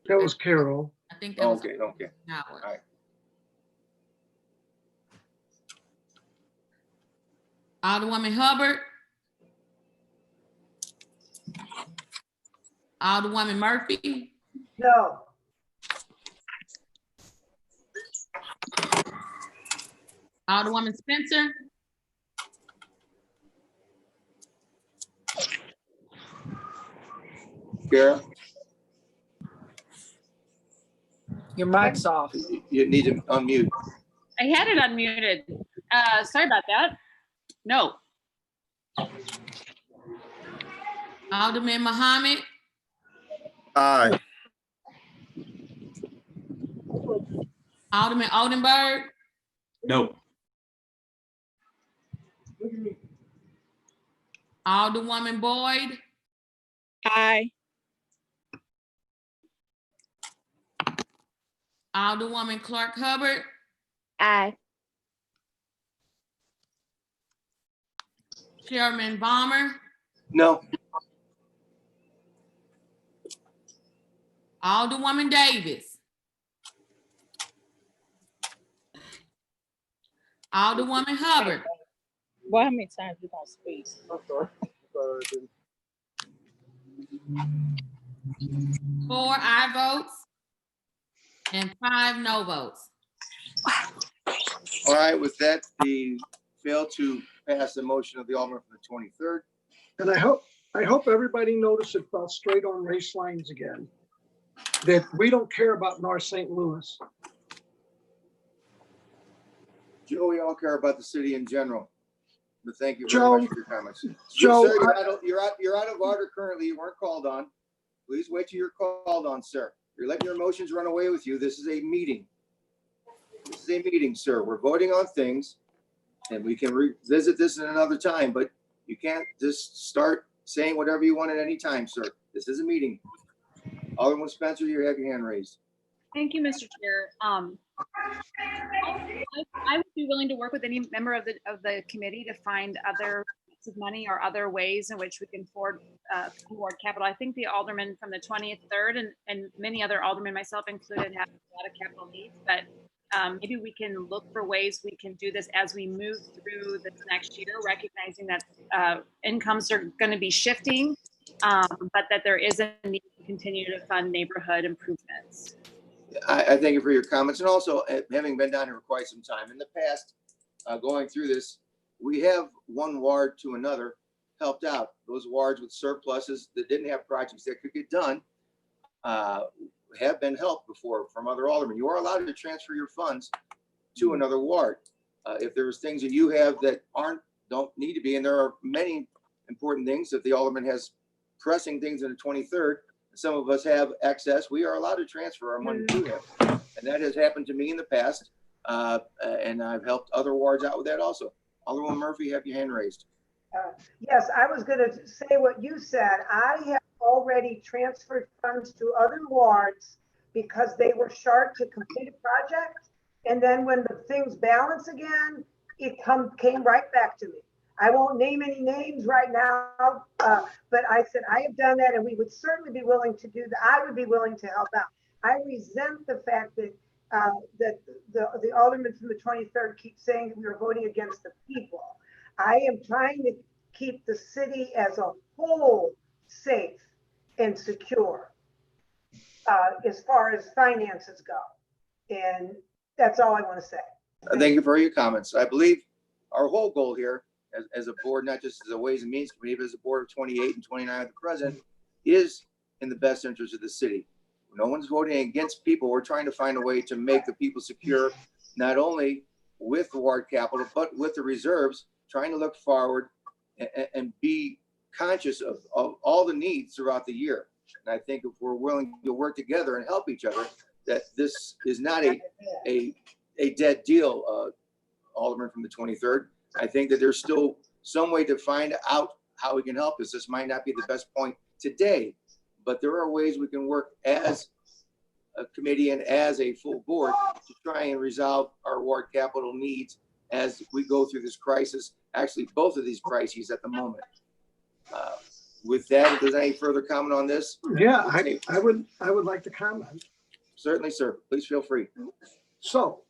That was Carol. I think that was okay, okay. Howard. All right. Alderwoman Hubbard. Alderwoman Murphy. No. Alderwoman Spencer. Kara, Your mic's off. you need to unmute. I had it unmuted. Sorry about that. No. Alderman Muhammad. Aye. Alderman Oldenburg. No. Alderwoman Boyd. Aye. Alderwoman Clark Hubbard. Aye. Chairman Vollmer. No, Alderwoman Davis. Alderwoman Hubbard. Well, how many times you gonna speak? I'm sorry. 4 aye votes and 5 no votes. all right, with that, we failed to pass the motion of the Alderman for the 23rd. And I hope everybody noticed it fell straight on race lines again. That we don't care about North St. Louis. Joe, we all care about the city in general. But thank you very Joe, much for your comments. Joe, Sir, you're out of order currently. You weren't called on. Please wait till you're called on, sir. You're letting your emotions run away with you. This is a meeting. This is a meeting, sir. We're voting on things, and we can revisit this in another time, but you can't just start saying whatever you want at any time, sir. This is a meeting. Alderman Spencer, you have your hand raised. Thank you, Mr. Chair. I would be willing to work with any member of the committee to find other amounts of money or other ways in which we can forward capital. I think the alderman from the 23rd and many other aldermen, myself included, have a lot of capital needs, but maybe we can look for ways we can do this as we move through this next year, recognizing that incomes are going to be shifting, but that there is a need to continue to fund neighborhood improvements. I thank you for your comments, and also having been down here for quite some time in the past, going through this, we have one ward to another helped out. Those wards with surpluses that didn't have projects that could get done have been helped before from other aldermen. You are allowed to transfer your funds to another ward if there's things that you have that don't need to be, and there are many important things. If the alderman has pressing things in the 23rd. Some of us have excess. We are allowed to transfer our money to him. And that has happened to me in the past. And I've helped other wards out with that also. Alderman Murphy, have your hand raised. Yes, I was going to say what you said. I have already transferred funds to other wards because they were short to complete a project. And then when the things balance again, it came right back to me. I won't name any names right now, but I said I have done that, and we would certainly be willing to do that. I would be willing to help out. I resent the fact that the alderman from the 23rd keeps saying that we are voting against the people. I am trying to keep the city as a whole safe and secure as far as finances go, and that's all I want to say. Thank you for your comments. I believe our whole goal here, as a board, not just as a Ways and Means Committee, but as a board of 28 and 29 of the president, is in the best interest of the city. No one's voting against people. We're trying to find a way to make the people secure, not only with the ward capital, but with the reserves, trying to look forward and be conscious of all the needs throughout the year. And I think if we're willing to work together and help each other, that this is not a dead deal, Alderman from the 23rd. I think that there's still some way to find out how we can help us. This might not be the best point today, but there are ways we can work as a committee and as a full board to try and resolve our ward capital needs as we go through this crisis. Actually, both of these crises at the moment. With that, if there's any further comment on this? Yeah, I would like to comment. Certainly, sir. Please feel free. So,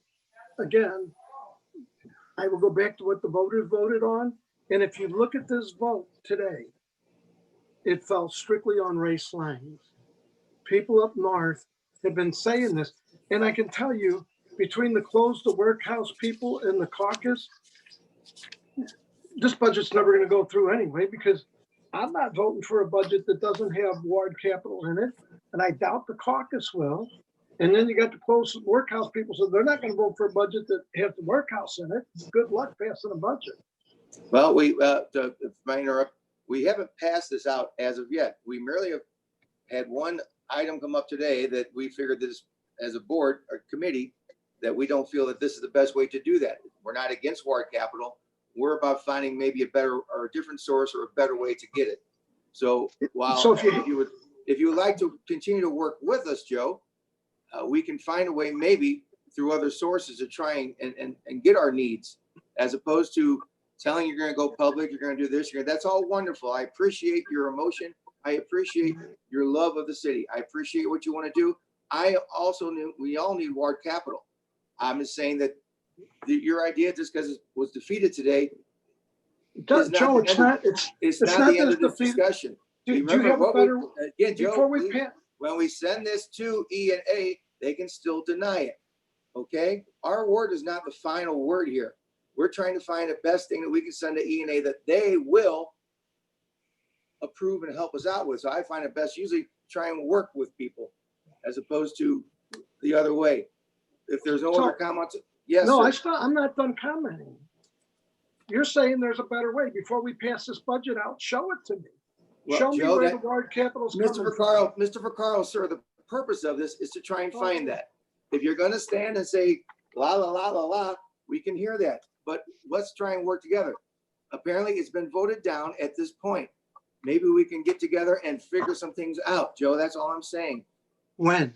again, I will go back to what the voters voted on. And if you look at this vote today, it fell strictly on race lines. People up north have been saying this. And I can tell you, between the close the workhouse people and the caucus, this budget's never going to go through anyway, because I'm not voting for a budget that doesn't have ward capital in it. And I doubt the caucus will. And then you got the close workhouse people, so they're not going to vote for a budget that has the workhouse in it. Good luck passing a budget. Well, if I interrupt, we haven't passed this out as of yet. We merely have had one item come up today that we figured this as a board or committee, that we don't feel that this is the best way to do that. We're not against ward capital. We're about finding maybe a better or a different source or a better way to get it. So while if you would like to continue to work with us, Joe, we can find a way maybe through other sources to try and get our needs, as opposed to telling you're going to go public, you're going to do this, that's all wonderful. I appreciate your emotion. I appreciate your love of the city. I appreciate what you want to do. I also knew we all need ward capital. I'm just saying that your idea, just because it was defeated today, Joe, it's not the end of this discussion. Do you have a better, again, Joe, before we when we send this to E and A, they can still deny it. Okay, our word is not the final word here. We're trying to find the best thing that we can send to E and A that they will approve and help us out with. So I find it best usually try and work with people as opposed to the other way. If there's no other comments, yes. No, sir. I'm not done commenting. You're saying there's a better way. Before we pass this budget out, show it to me. Well, Show me Joe, where that- the ward capital's Mr. coming from. Vaccaro, sir, the purpose of this is to try and find that. If you're gonna stand and say, la, la, la, la, la, we can hear that, but let's try and work together. Apparently, it's been voted down at this point. Maybe we can get together and figure some things out, Joe, that's all I'm saying. When?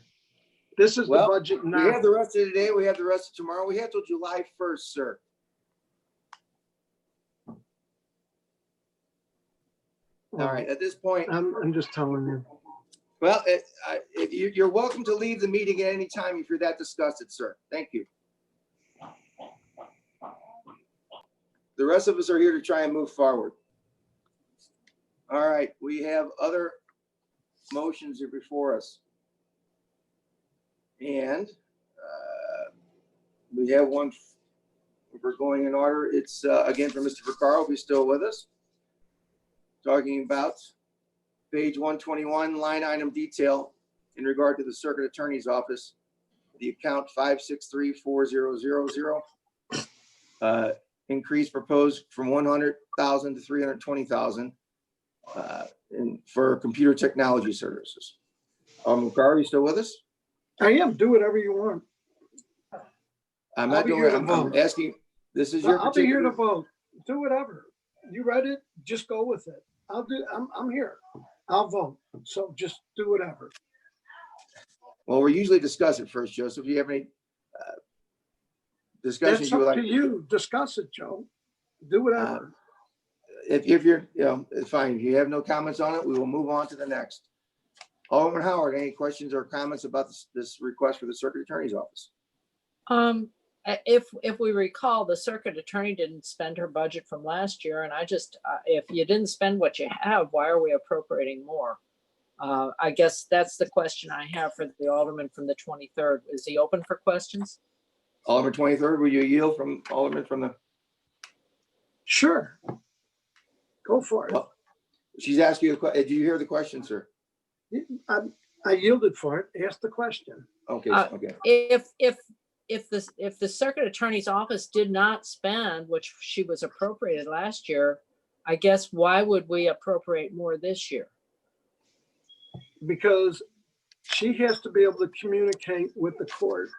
This is the Well, budget We now. have the rest of today, we have the rest of tomorrow, we have till July 1st, sir. All right, at this point, I'm just telling you. well, you're welcome to leave the meeting at any time if you're that disgusted, sir. Thank you. The rest of us are here to try and move forward. All right, we have other motions here before us. And we have one, if we're going in order, it's again from Mr. Vaccaro, if he's still with us. Talking about page 121, line item detail in regard to the circuit attorney's office, the account 5634000. Increase proposed from 100,000 to 320,000 for computer technology services. Vaccaro, are you still with us? I am. Do whatever you want. I'm I'll not be doing here it. to I'm vote. asking, this is your I'll be here to particular. vote. Do whatever. You read it, just go with it. I'm here. I'll vote. So just do whatever. Well, we usually discuss it first, Joseph. Do you have any discussions That's you would up like? to you. Discuss it, Joe. Do whatever. If you're, it's fine. If you have no comments on it, we will move on to the next. Alderman Howard, any questions or comments about this request for the circuit attorney's office? If we recall, the circuit attorney didn't spend her budget from last year, and I just, if you didn't spend what you have, why are we appropriating more? I guess that's the question I have for the Alderman from the 23rd. Is he open for questions? Alderman 23rd, will you yield from Alderman from the? Sure. Go for it. Well, she's asking you a question. Did you hear the question, sir? I yielded for it. Ask the question. Okay, okay. If the circuit attorney's office did not spend, which she was appropriated last year, I guess why would we appropriate more this year? Because she has to be able to communicate with the court.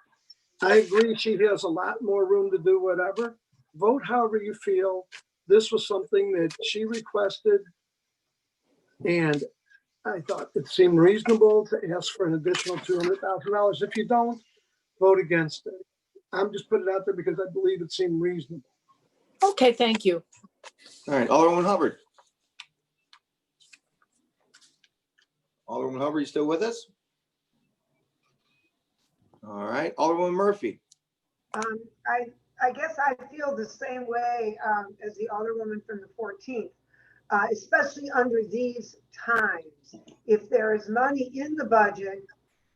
I agree she has a lot more room to do whatever. Vote however you feel. This was something that she requested. And I thought it seemed reasonable to ask for an additional $200,000. If you don't, vote against it. I'm just putting it out there because I believe it seemed reasonable. Okay, thank you. All right, Alderman Hubbard. Alderman Hubbard, you still with us? All right, Alderman Murphy. I guess I feel the same way as the Alderwoman from the 14th, especially under these times. If there is money in the budget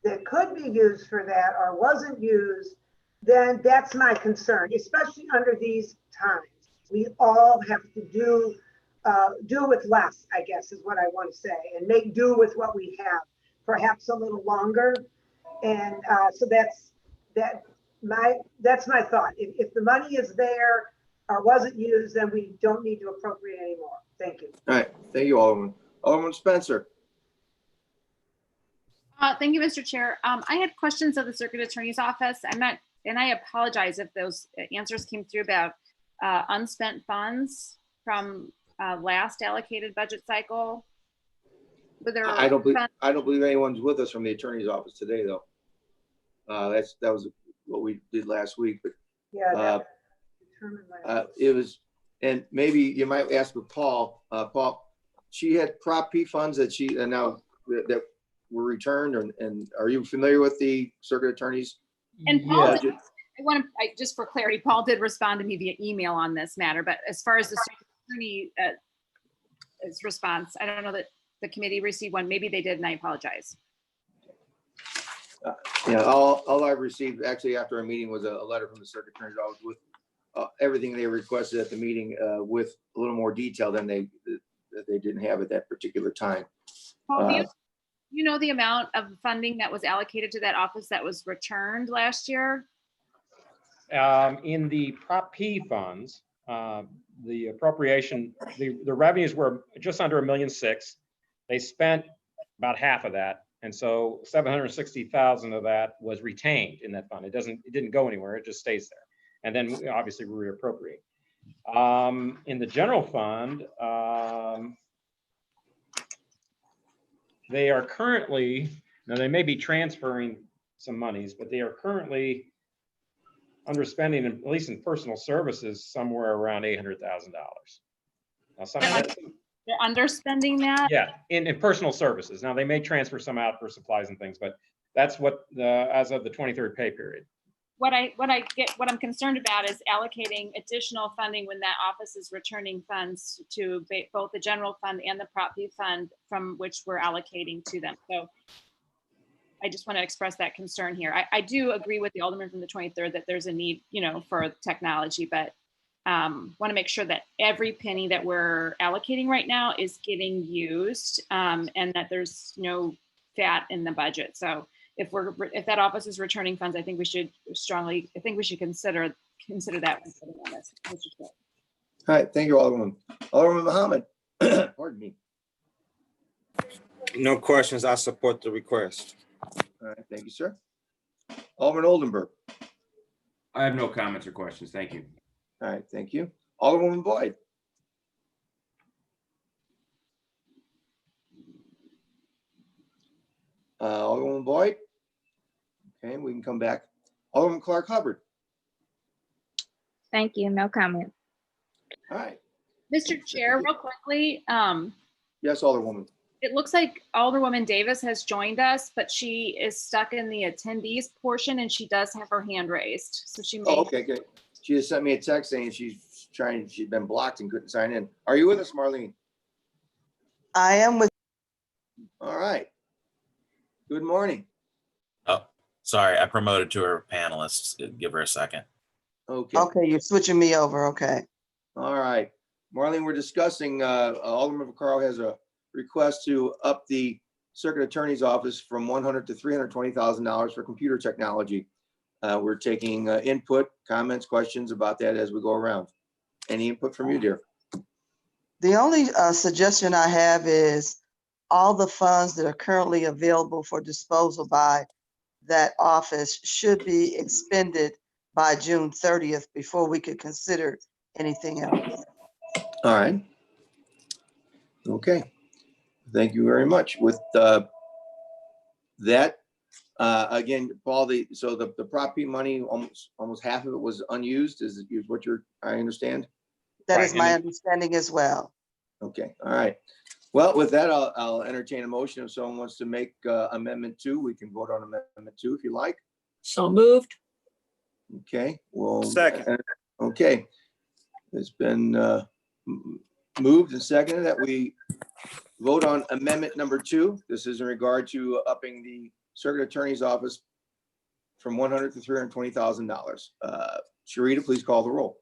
that could be used for that or wasn't used, then that's my concern, especially under these times. We all have to do with less, I guess is what I want to say, and make do with what we have, perhaps a little longer. And so that's my thought. If the money is there or wasn't used, then we don't need to appropriate anymore. Thank you. All right, thank you, Alderman. Alderman Spencer. Thank you, Mr. Chair. I had questions of the Circuit Attorney's Office. And I apologize if those answers came through about unspent funds from last allocated budget cycle. I don't believe anyone's with us from the attorney's office today, though. That was what we did last week, but Yeah. it was, and maybe you might ask with Paul. Paul, she had Prop P funds that she now that were returned, and are you familiar with the circuit attorneys? And Paul, budget? just for clarity, Paul did respond to me via email on this matter, but as far as the Circuit Attorney's response, I don't know that the committee received one. Maybe they did, and I apologize. Yeah, all I received actually after our meeting was a letter from the circuit attorney's office with everything they requested at the meeting with a little more detail than they didn't have at that particular time. Paul, do you know the amount of funding that was allocated to that office that was returned last year? In the Prop P funds, the appropriation, the revenues were just under $1.6 million. They spent about half of that. And so 760,000 of that was retained in that fund. It didn't go anywhere. It just stays there. And then obviously we reappropriate. In the general fund, they are currently, now they may be transferring some monies, but they are currently underspending, at least in personal services, somewhere around $800,000. Now, some of that, They're underspending that? yeah, in personal services. Now, they may transfer some out for supplies and things, but that's what as of the 23rd pay period. What I'm concerned about is allocating additional funding when that office is returning funds to both the general fund and the Prop B fund from which we're allocating to them. So I just want to express that concern here. I do agree with the Alderman from the 23rd that there's a need, for technology, but want to make sure that every penny that we're allocating right now is getting used, and that there's no fat in the budget. So if that office is returning funds, I think we should consider that when putting on this. All right, thank you, Alderman. Alderman Muhammad, pardon me. No questions. I support the request. All right, thank you, sir. Alderman Oldenburg. I have no comments or questions. Thank you. All right, thank you. Alderwoman Boyd. Alderwoman Boyd. Okay, we can come back. Alderman Clark Hubbard. Thank you. No comment. All right. Mr. Chair, real quickly, Yes, Alderwoman. it looks like Alderwoman Davis has joined us, but she is stuck in the attendees portion and she does have her hand raised. So she may. Oh, okay, good. She just sent me a text saying she's been blocked and couldn't sign in. Are you with us, Marlene? I am with. All right. Good morning. Oh, sorry, I promoted to her panelists. Give her a second. Okay. Okay, you're switching me over. Okay. All right. Marlene, we're discussing, Alderman Vaccaro has a request to up the circuit attorney's office from $100,000 to $320,000 for computer technology. We're taking input, comments, questions about that as we go around. Any input from you, dear? The only suggestion I have is all the funds that are currently available for disposal by that office should be expended by June 30th before we could consider anything else. All right. Okay. Thank you very much. With that, again, Paul, the Prop B money, almost half of it was unused, is what I understand? That is my understanding as well. Okay, all right. Well, with that, I'll entertain a motion. If someone wants to make amendment 2, we can vote on amendment 2 if you like. So moved. Okay, well. Second. Okay. It's been moved and seconded that we vote on amendment number 2. This is in regard to upping the circuit attorney's office from $100,000 to $320,000. Sharita, please call the roll.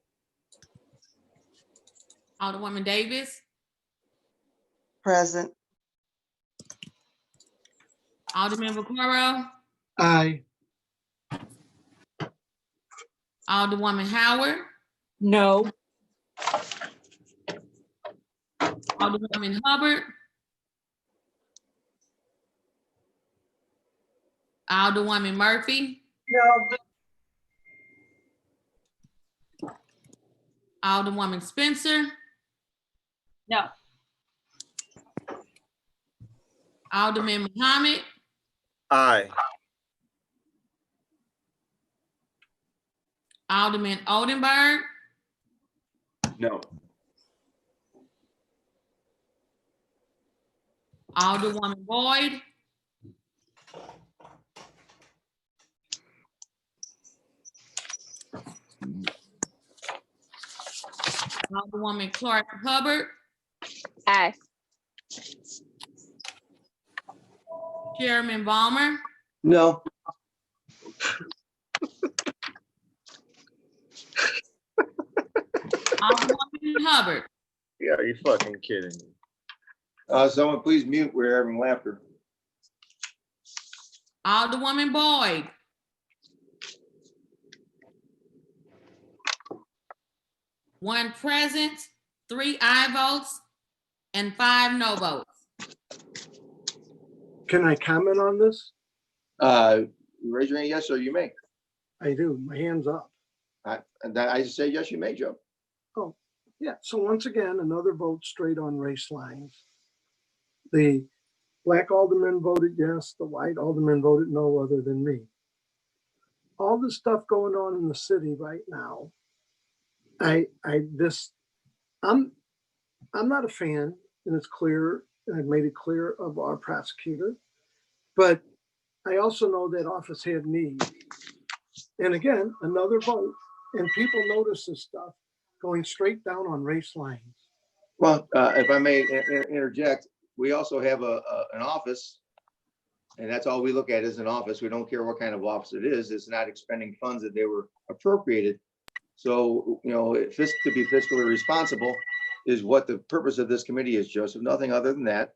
Alderwoman Davis, Present. Alderman Vaccaro, Aye. Alderwoman Howard, No. Alderwoman Hubbard, Alderwoman Murphy, No, Alderwoman Spencer, No, Alderman Muhammad, Aye. Alderman Oldenburg, No. Alderwoman Boyd, Alderwoman Clark Hubbard, Aye. Chairman Vollmer, No. Alderwoman Hubbard. Yeah, are you fucking kidding me? Someone please mute. We're having laughter. Alderwoman Boyd, 1 present, 3 aye votes, and 5 no votes. Can I comment on this? Raise your hand, yes, sir, you may. I do, my hand's up. I just say, yes, you may, Joe. Oh, yeah, so once again, another vote straight on race lines. The black alderman voted yes, the white alderman voted no, other than me. All the stuff going on in the city right now, I'm not a fan, and it's clear, and I've made it clear of our prosecutor, but I also know that office had need. And again, another vote, and people notice this stuff going straight down on race lines. Well, if I may interject, we also have an office, and that's all we look at is an office. We don't care what kind of office it is. It's not expending funds that they were appropriated. So, you know, to be fiscally responsible is what the purpose of this committee is, Joseph. Nothing other than that.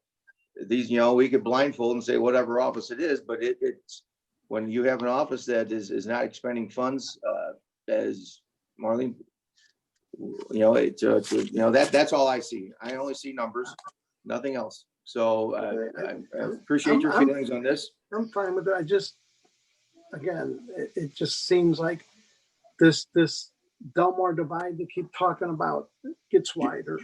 These, you know, we could blindfold and say whatever office it is, but it's when you have an office that is not expending funds, as Marlene, you know, you know, that's all I see. I only see numbers, nothing else. So I appreciate your feelings on this. I'm fine with it. I just, again, it just seems like this Delmar divide they keep talking about gets wider.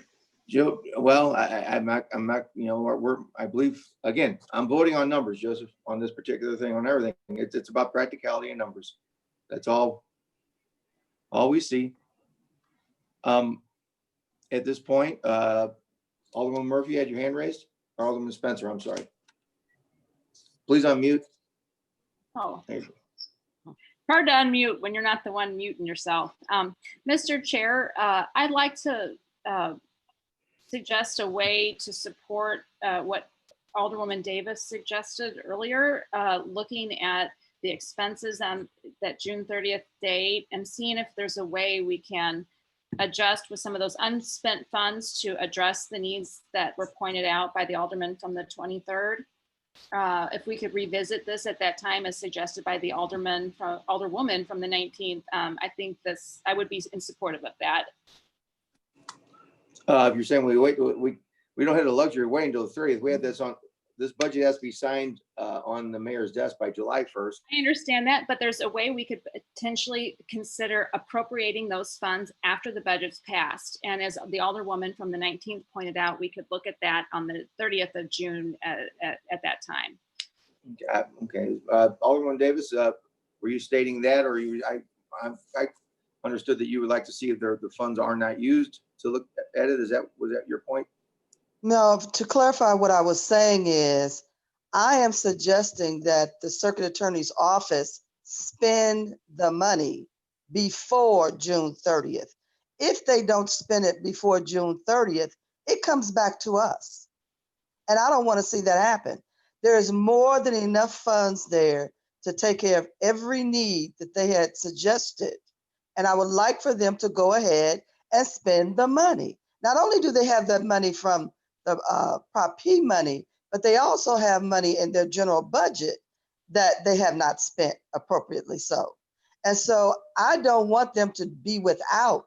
Joe, well, I'm not, you know, I believe, again, I'm voting on numbers, Joseph, on this particular thing, on everything. It's about practicality and numbers. That's all we see. At this point, Alderman Murphy had your hand raised, or Alderman Spencer, I'm sorry. Please unmute. Oh. Hard to unmute when you're not the one muting yourself. Mr. Chair, I'd like to suggest a way to support what Alderwoman Davis suggested earlier, looking at the expenses on that June 30th date and seeing if there's a way we can adjust with some of those unspent funds to address the needs that were pointed out by the Alderman from the 23rd. If we could revisit this at that time as suggested by the Alderwoman from the 19th, I think I would be in support of that. If you're saying we don't have the luxury of waiting until the 30th, we had this budget has to be signed on the mayor's desk by July 1st. I understand that, but there's a way we could potentially consider appropriating those funds after the budget's passed. And as the Alderwoman from the 19th pointed out, we could look at that on the 30th of June at that time. Okay. Alderman Davis, were you stating that, or I understood that you would like to see if the funds are not used to look at it? Was that your point? No, to clarify what I was saying is, I am suggesting that the circuit attorney's office spend the money before June 30th. If they don't spend it before June 30th, it comes back to us. And I don't want to see that happen. There is more than enough funds there to take care of every need that they had suggested. And I would like for them to go ahead and spend the money. Not only do they have that money from the Prop P money, but they also have money in their general budget that they have not spent appropriately so. And so I don't want them to be without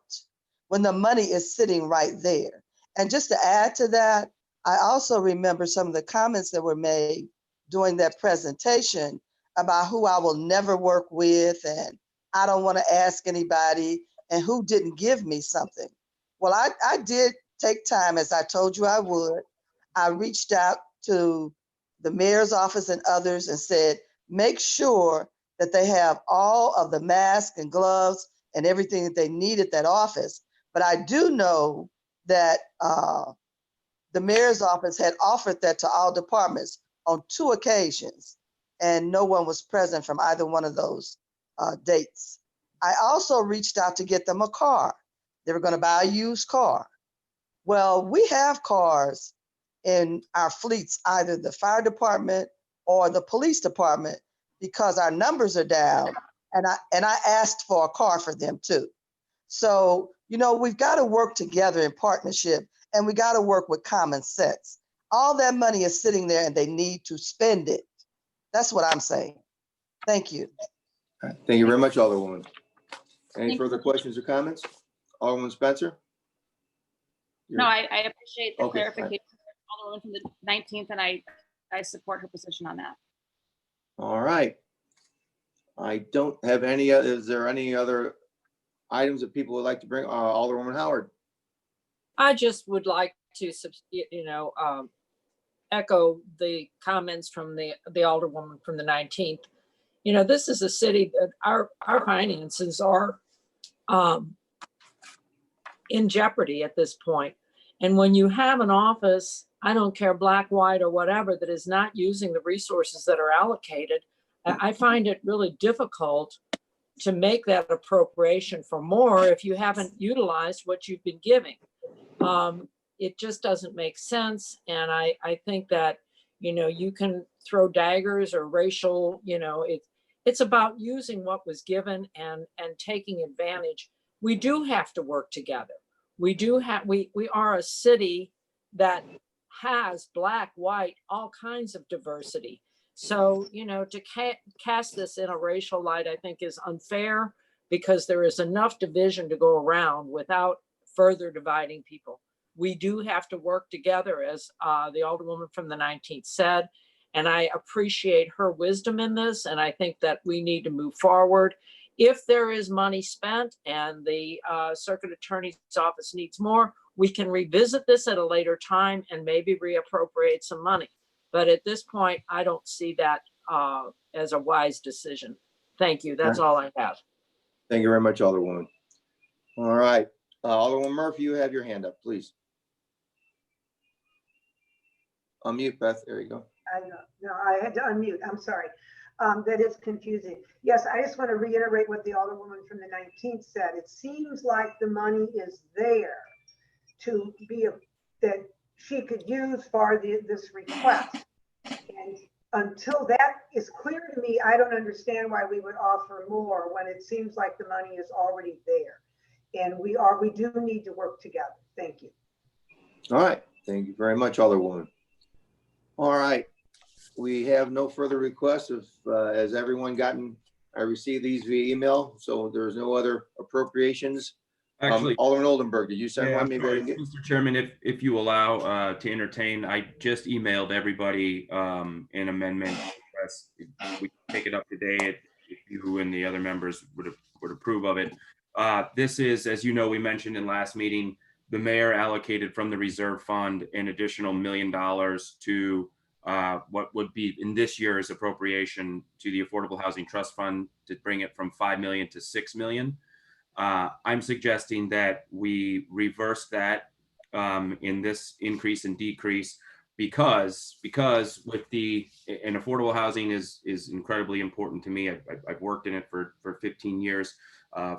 when the money is sitting right there. And just to add to that, I also remember some of the comments that were made during that presentation about who I will never work with and I don't want to ask anybody and who didn't give me something. Well, I did take time, as I told you I would. I reached out to the mayor's office and others and said, make sure that they have all of the masks and gloves and everything that they need at that office. But I do know that the mayor's office had offered that to all departments on 2 occasions, and no one was present from either one of those dates. I also reached out to get them a car. They were going to buy a used car. Well, we have cars in our fleets, either the fire department or the police department, because our numbers are down. And I asked for a car for them too. So, you know, we've got to work together in partnership, and we got to work with common sense. All that money is sitting there and they need to spend it. That's what I'm saying. Thank you. Thank you very much, Alderwoman. Any further questions or comments? Alderman Spencer? No, I appreciate the Okay, fine. clarification. Alderman from the 19th, and I support her position on that. All right. I don't have any, is there any other items that people would like to bring? Alderwoman Howard? I just would like to, echo the comments from the Alderwoman from the 19th. This is a city that our finances are in jeopardy at this point. And when you have an office, I don't care black, white, or whatever, that is not using the resources that are allocated, I find it really difficult to make that appropriation for more if you haven't utilized what you've been giving. It just doesn't make sense. And I think that, you can throw daggers or racial, it's about using what was given and taking advantage. We do have to work together. We are a city that has black, white, all kinds of diversity. So, to cast this in a racial light, I think is unfair because there is enough division to go around without further dividing people. We do have to work together, as the Alderwoman from the 19th said, and I appreciate her wisdom in this, and I think that we need to move forward. If there is money spent and the Circuit Attorney's Office needs more, we can revisit this at a later time and maybe reappropriate some money. But at this point, I don't see that as a wise decision. Thank you. That's all I have. Thank you very much, Alderwoman. All right. Alderwoman Murphy, you have your hand up, please. Unmute, Beth. There you go. No, I had to unmute. I'm sorry. That is confusing. Yes, I just want to reiterate what the Alderwoman from the 19th said. It seems like the money is there to be that she could use for this request. And until that is clear to me, I don't understand why we would offer more when it seems like the money is already there. And we do need to work together. Thank you. All right. Thank you very much, Alderwoman. All right. We have no further requests. Has everyone I received these via email, so there's no other appropriations. Actually, Alderman Oldenburg, did you send yeah, one? Maybe I didn't get. Mr. Chairman, if you allow to entertain, I just emailed everybody an amendment request. We can take it up today if you and the other members would approve of it. This is, as you know, we mentioned in last meeting, the mayor allocated from the reserve fund an additional $1 million to what would be in this year's appropriation to the Affordable Housing Trust Fund to bring it from 5 million to 6 million. I'm suggesting that we reverse that in this increase and decrease because with and affordable housing is incredibly important to me. I've worked in it for 15 years,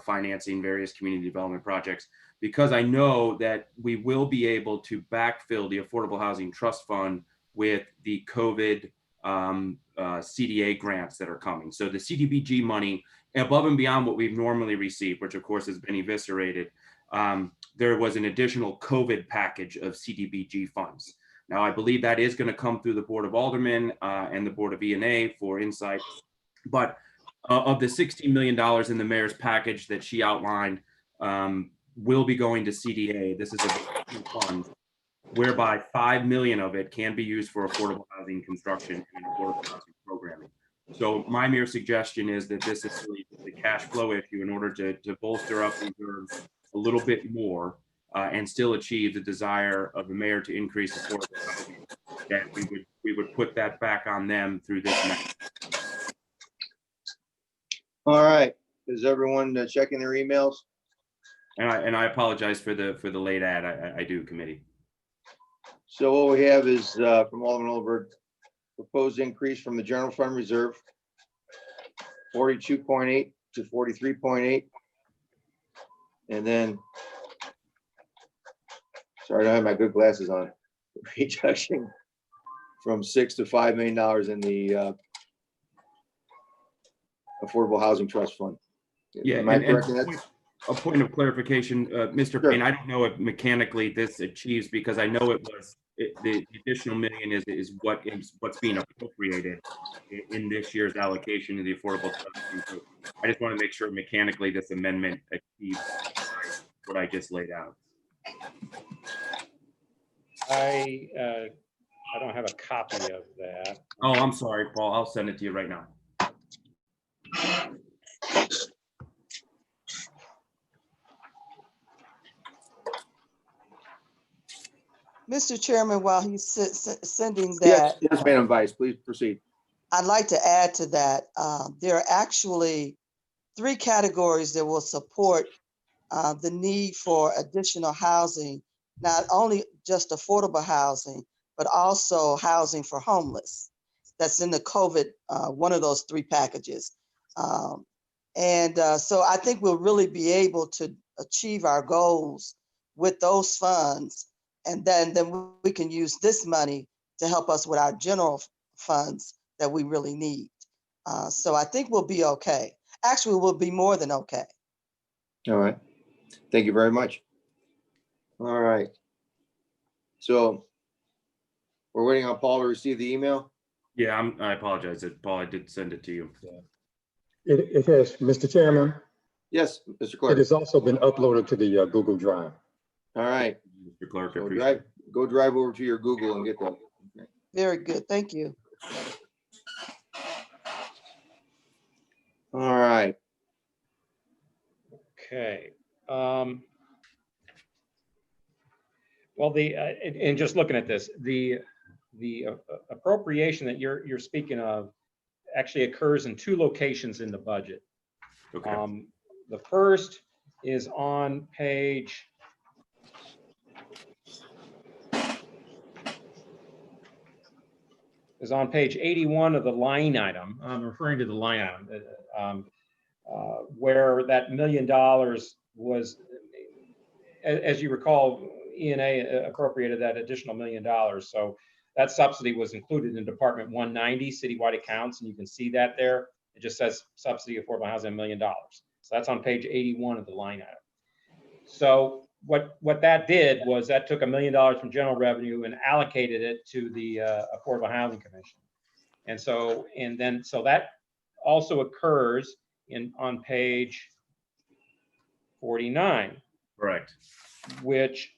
financing various community development projects, because I know that we will be able to backfill the Affordable Housing Trust Fund with the COVID CDA grants that are coming. So the CDBG money, above and beyond what we've normally received, which of course has been eviscerated, there was an additional COVID package of CDBG funds. Now, I believe that is going to come through the Board of Aldermen and the Board of E&A for insight. But of the $16 million in the mayor's package that she outlined will be going to CDA. This is a fund whereby 5 million of it can be used for affordable housing construction and affordable housing programming. So my mere suggestion is that this is really the cash flow issue in order to bolster up reserves a little bit more and still achieve the desire of the mayor to increase affordable housing, that we would put that back on them through this next. All right. Is everyone checking their emails? And I apologize for the late ad. I do, committee. So what we have is from Alderman Oldenburg, proposed increase from the general fund reserve, 42.8 to 43.8. And then, sorry, I don't have my good glasses on. Reduction from $6 to $5 million in the Affordable Housing Trust Fund. Yeah, am I correct in that? A point of clarification, Mr. Sure. Payne, I don't know if mechanically this achieves, because I know the additional million is what's being appropriated in this year's allocation to the affordable trust. So I just want to make sure mechanically this amendment achieves what I just laid out. I don't have a copy of that. Oh, I'm sorry, Paul. I'll send it to you right now. Mr. Chairman, while he's sending Yes, that, yes, Madam Vice, please proceed. I'd like to add to that. There are actually 3 categories that will support the need for additional housing, not only just affordable housing, but also housing for homeless. That's in the COVID, one of those 3 packages. So I think we'll really be able to achieve our goals with those funds. And then we can use this money to help us with our general funds that we really need. So I think we'll be okay. Actually, we'll be more than okay. All right. Thank you very much. All right. So we're waiting on Paul to receive the email. Yeah, I apologize. Paul, I did send it to you. It has, Mr. Chairman, Yes, Mr. it Clerk. has also been uploaded to the Google Drive. All right. Mr. Clerk, I So appreciate it. go drive over to your Google and get that. Okay. Very good. Thank you. All right. Okay. Well, and just looking at this, the appropriation that you're speaking of actually occurs in 2 locations in the budget. Okay. The first is on page 81 of the line item. I'm referring to the line item, where that $1 million was, as you recall, E&A appropriated that additional $1 million. So that subsidy was included in Department 190 citywide accounts, and you can see that there. It just says subsidy affordable housing $1 million. So that's on page 81 of the line item. So what that did was that took $1 million from general revenue and allocated it to the Affordable Housing Commission. And so that also occurs on page 49. Correct. Which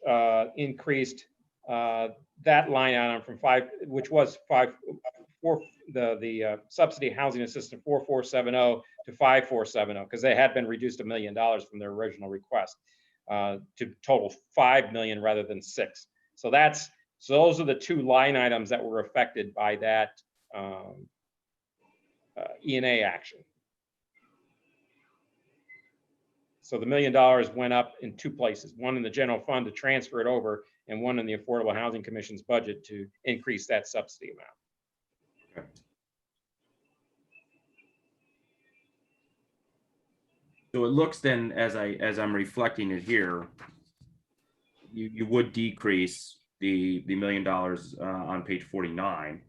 increased that line item from 5, which was 5.4, the subsidy housing assistance 4470 to 5470, because they had been reduced $1 million from their original request to total 5 million rather than 6. So those are the 2 line items that were affected by that E&A action. So the $1 million went up in 2 places, one in the general fund to transfer it over, and one in the Affordable Housing Commission's budget to increase that subsidy amount. Okay. So it looks then, as I'm reflecting it here, you would decrease the $1 million on page 49,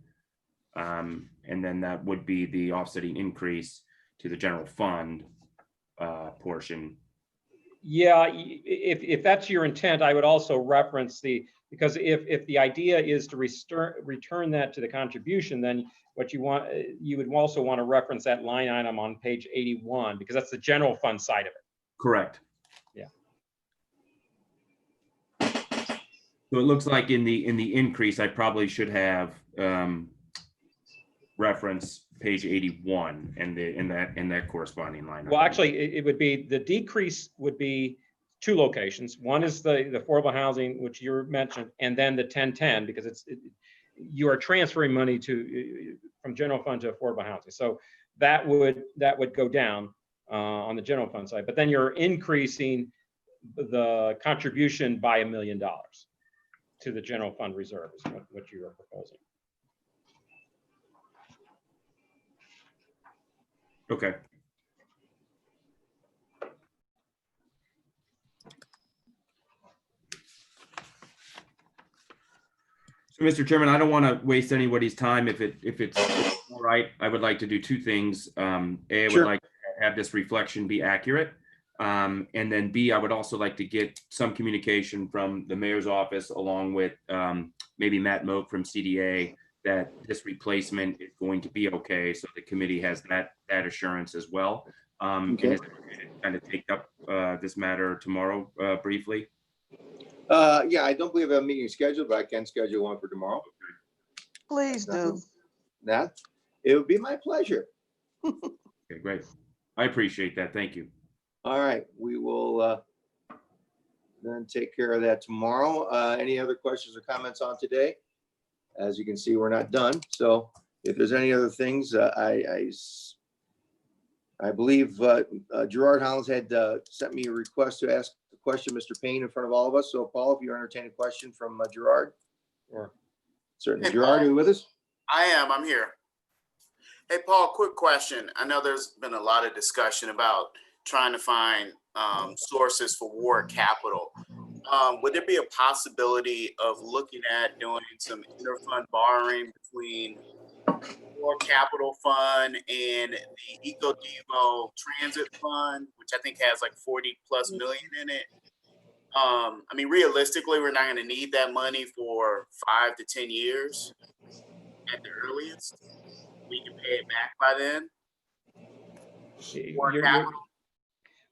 and then that would be the offsetting increase to the general fund portion. Yeah, if that's your intent, I would also reference because if the idea is to return that to the contribution, then what you would also want to reference that line item on page 81, because that's the general fund side of it. Correct. Yeah. So it looks like in the increase, I probably should have reference page 81 and that corresponding line. Well, actually, it would be, the decrease would be 2 locations. One is the affordable housing, which you mentioned, and then the 1010, because you are transferring money from general fund to affordable housing. So that would go down on the general fund side, but then you're increasing the contribution by $1 million to the general fund reserve is what you are proposing. Okay. So, Mr. Chairman, I don't want to waste anybody's time. If it's all right, I would like to do 2 things. A, I would like to have this reflection be accurate. And then B, I would also like to get some communication from the mayor's office along with maybe Matt Moak from CDA that this replacement is going to be okay. So the committee has that assurance as well. Okay. And kind of take up this matter tomorrow briefly. Yeah, I don't believe I have a meeting scheduled, but I can schedule one for tomorrow. Please do. That, it would be my pleasure. Okay, great. I appreciate that. Thank you. All right, we will then take care of that tomorrow. Any other questions or comments on today? As you can see, we're not done. So if there's any other things, I believe Gerard Hollins had sent me a request to ask a question, Mr. Payne, in front of all of us. So Paul, if you entertain a question from Gerard. Sure. Certainly. Hey, Gerard, Paul. are you with us? I'm here. Hey, Paul, quick question. I know there's been a lot of discussion about trying to find sources for war capital. Would there be a possibility of looking at doing some interfund borrowing between War Capital Fund and the EcoDevo Transit Fund, which I think has like 40+ million in it? I mean, realistically, we're not going to need that money for 5 to 10 years at the earliest. We can pay it back by then. War capital.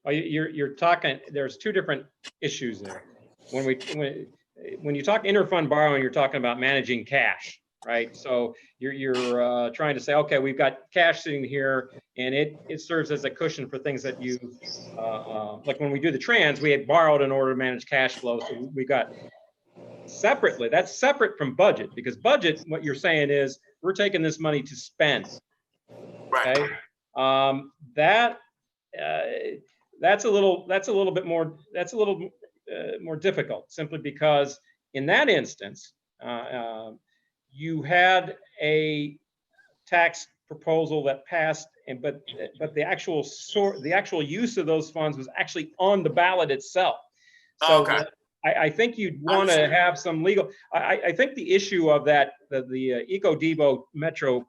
You're talking, there's two different issues there. When you talk interfund borrowing, you're talking about managing cash, right? So you're trying to say, okay, we've got cash sitting here, and it serves as a cushion for things that you, like when we do the trans, we had borrowed in order to manage cash flow. So we got separately, that's separate from budget, because budget, what you're saying is we're taking this money to spend. Okay, that's a little bit more, that's a little more difficult, simply because in that instance, you had a tax proposal that passed, and but the actual use of those funds was actually on the ballot itself. So okay. I think you'd want to have some legal. I think the issue of that, the EcoDevo Metro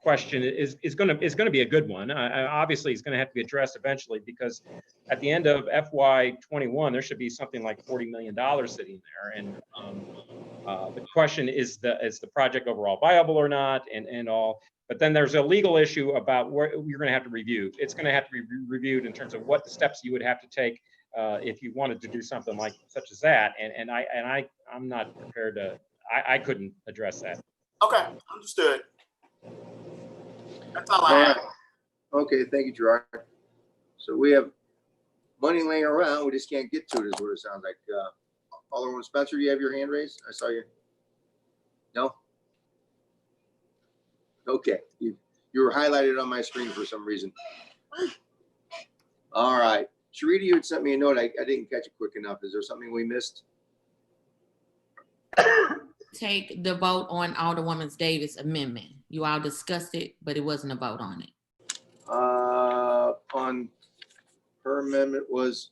question is going to be a good one. Obviously, it's going to have to be addressed eventually, because at the end of FY21, there should be something like $40 million sitting there, and the question is the project overall viable or not, and all. But then there's a legal issue about where you're going to have to review. It's going to have to be reviewed in terms of what steps you would have to take if you wanted to do something like such as that. And I'm not prepared to. I couldn't address that. Okay, understood. That's all I have. Okay, thank you, Gerard. So we have money laying around, we just can't get to it, is what it sounds like. Alderman Spencer, you have your hand raised? I saw you. No? Okay, you were highlighted on my screen for some reason. All right, Sharita, you had sent me a note. I didn't catch it quick enough. Is there something we missed? Take the vote on Alderwoman Davis' amendment. You all discussed it, but it wasn't a vote on it. On her amendment was,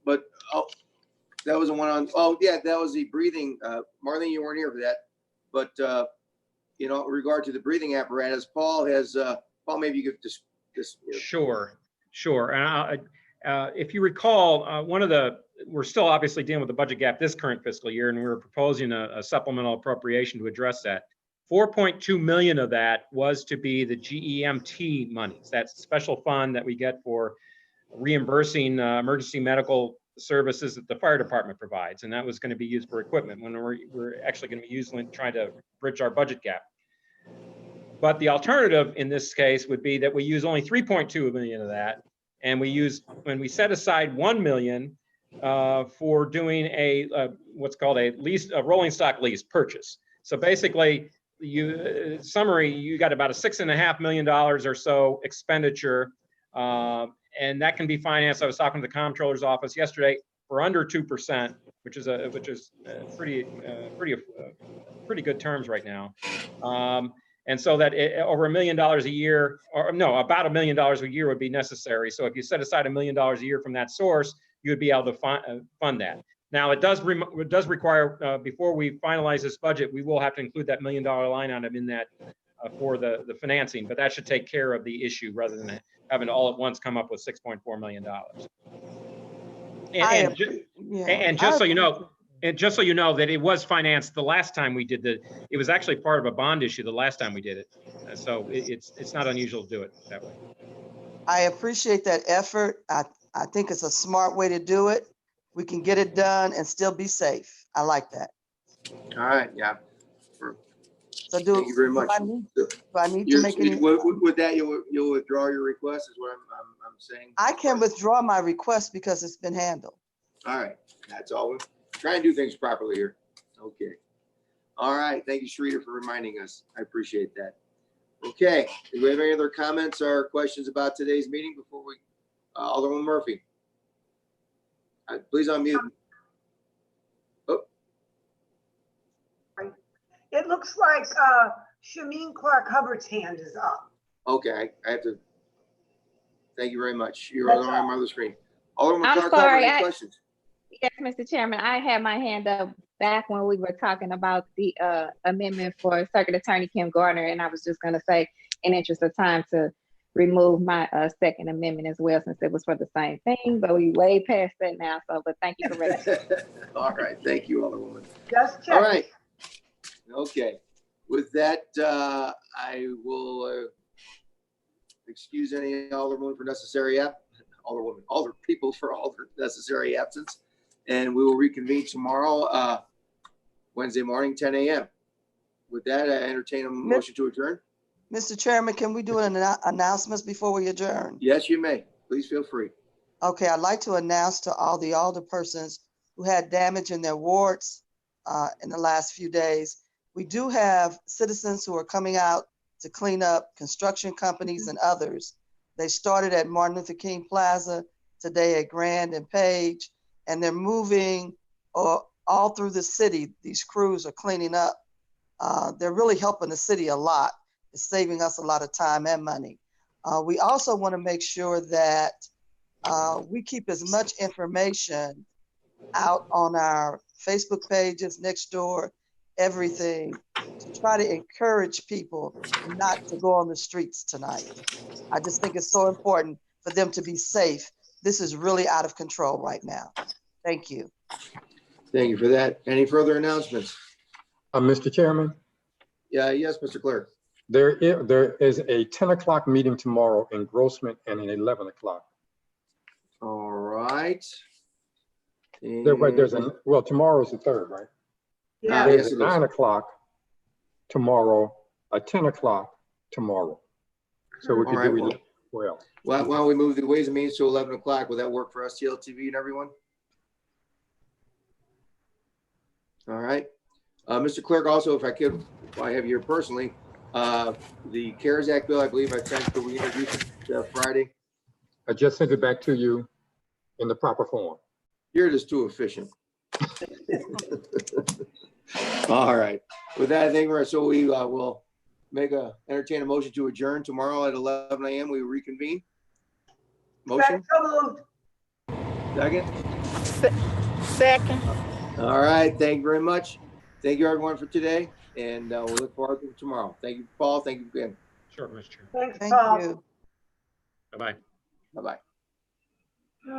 but oh, that was the one on. Oh yeah, that was the breathing. Marlene, you weren't here for that, but you know, in regard to the breathing apparatus, Paul has. Paul, maybe you could just. You know. Sure. And if you recall, we're still obviously dealing with the budget gap this current fiscal year, and we were proposing a supplemental appropriation to address that. 4.2 million of that was to be the GEMT monies. That's a special fund that we get for reimbursing emergency medical services that the fire department provides, and that was going to be used for equipment when we're actually going to be using trying to bridge our budget gap. But the alternative in this case would be that we use only 3.2 million of that, and when we set aside 1 million for doing what's called a rolling stock lease purchase. So basically, summary, you got about a $6.5 million or so expenditure, and that can be financed. I was talking to the comptroller's office yesterday for under 2%, which is pretty good terms right now. And so that over $1 million a year, or no, about $1 million a year would be necessary. So if you set aside $1 million a year from that source, you would be able to fund that. Now, it does require, before we finalize this budget, we will have to include that $1 million line item in that for the financing, but that should take care of the issue rather than having to all at once come up with $6.4 million. And just so you know, that it was financed the last time we did it was actually part of a bond issue the last time we did it. So it's not unusual to do it that way. I appreciate that effort. I think it's a smart way to do it. we can get it done and still be safe. I like that. All right, yeah. So Thank you very much. do I need to make any? With that, you'll withdraw your request is what I'm saying? I can withdraw my request because it's been handled. All right, that's all. We're trying to do things properly here. Okay. All right, thank you, Sharita, for reminding us. I appreciate that. Okay, do we have any other comments or questions about today's meeting before we, Alderman Murphy? Please unmute. Oh, It looks like Shameen Clark Hubbard's hand is up. okay, I have to, thank you very much. You're That's on my other screen. Alderman I'm Clark, sorry, any questions? Yes, Mr. Chairman, I had my hand up back when we were talking about the amendment for Circuit Attorney Kim Gardner, and I was just gonna say, in interest of time, to remove my second amendment as well, since it was for the same thing, but we way past that now, so, but thank you for recognizing. All right, thank you, Alderwoman. Just check. All right. Okay, with that, I will excuse any Alderwoman for necessary Alder people for all their necessary absence. And we will reconvene tomorrow, Wednesday morning, 10 a.m. With that, I entertain a motion to adjourn. Mr. Chairman, can we do an announcements before we adjourn? Yes, you may. Please feel free. Okay, I'd like to announce to all the alderpersons who had damage in their wards in the last few days. We do have citizens who are coming out to clean up, construction companies and others. They started at Martin Luther King Plaza, today at Grand and Page, and they're moving all through the city. These crews are cleaning up. They're really helping the city a lot. It's saving us a lot of time and money. We also want to make sure that we keep as much information out on our Facebook pages, next door, everything, to try to encourage people not to go on the streets tonight. I just think it's so important for them to be safe. This is really out of control right now. Thank you. Thank you for that. Any further announcements? Mr. Chairman, Yeah, yes, Mr. Clerk. there is a 10 o'clock meeting tomorrow in Grossman and an 11 o'clock. All right. Well, tomorrow's the 3rd, right? Yeah. There's Yes, a it is. 9 o'clock tomorrow, a 10 o'clock tomorrow. So we All could right, do it well. Why don't we move the Ways and Means to 11 o'clock? Will that work for STL TV and everyone? All right. Mr. Clerk, also, if I could, while I have you here personally, the CARES Act bill, I believe I sent, we introduced it Friday. I just sent it back to you in the proper form. You're just too efficient. All right. With that, I think so we will entertain a motion to adjourn tomorrow at 11 a.m. We reconvene. Motion? So moved. Second? Second. All right. Thank you very much. Thank you, everyone, for today. And we'll look forward to tomorrow. Thank you, Paul. Thank you again. Sure, Mr. Chair. Thanks, Thank Paul. you. Bye-bye. Bye-bye.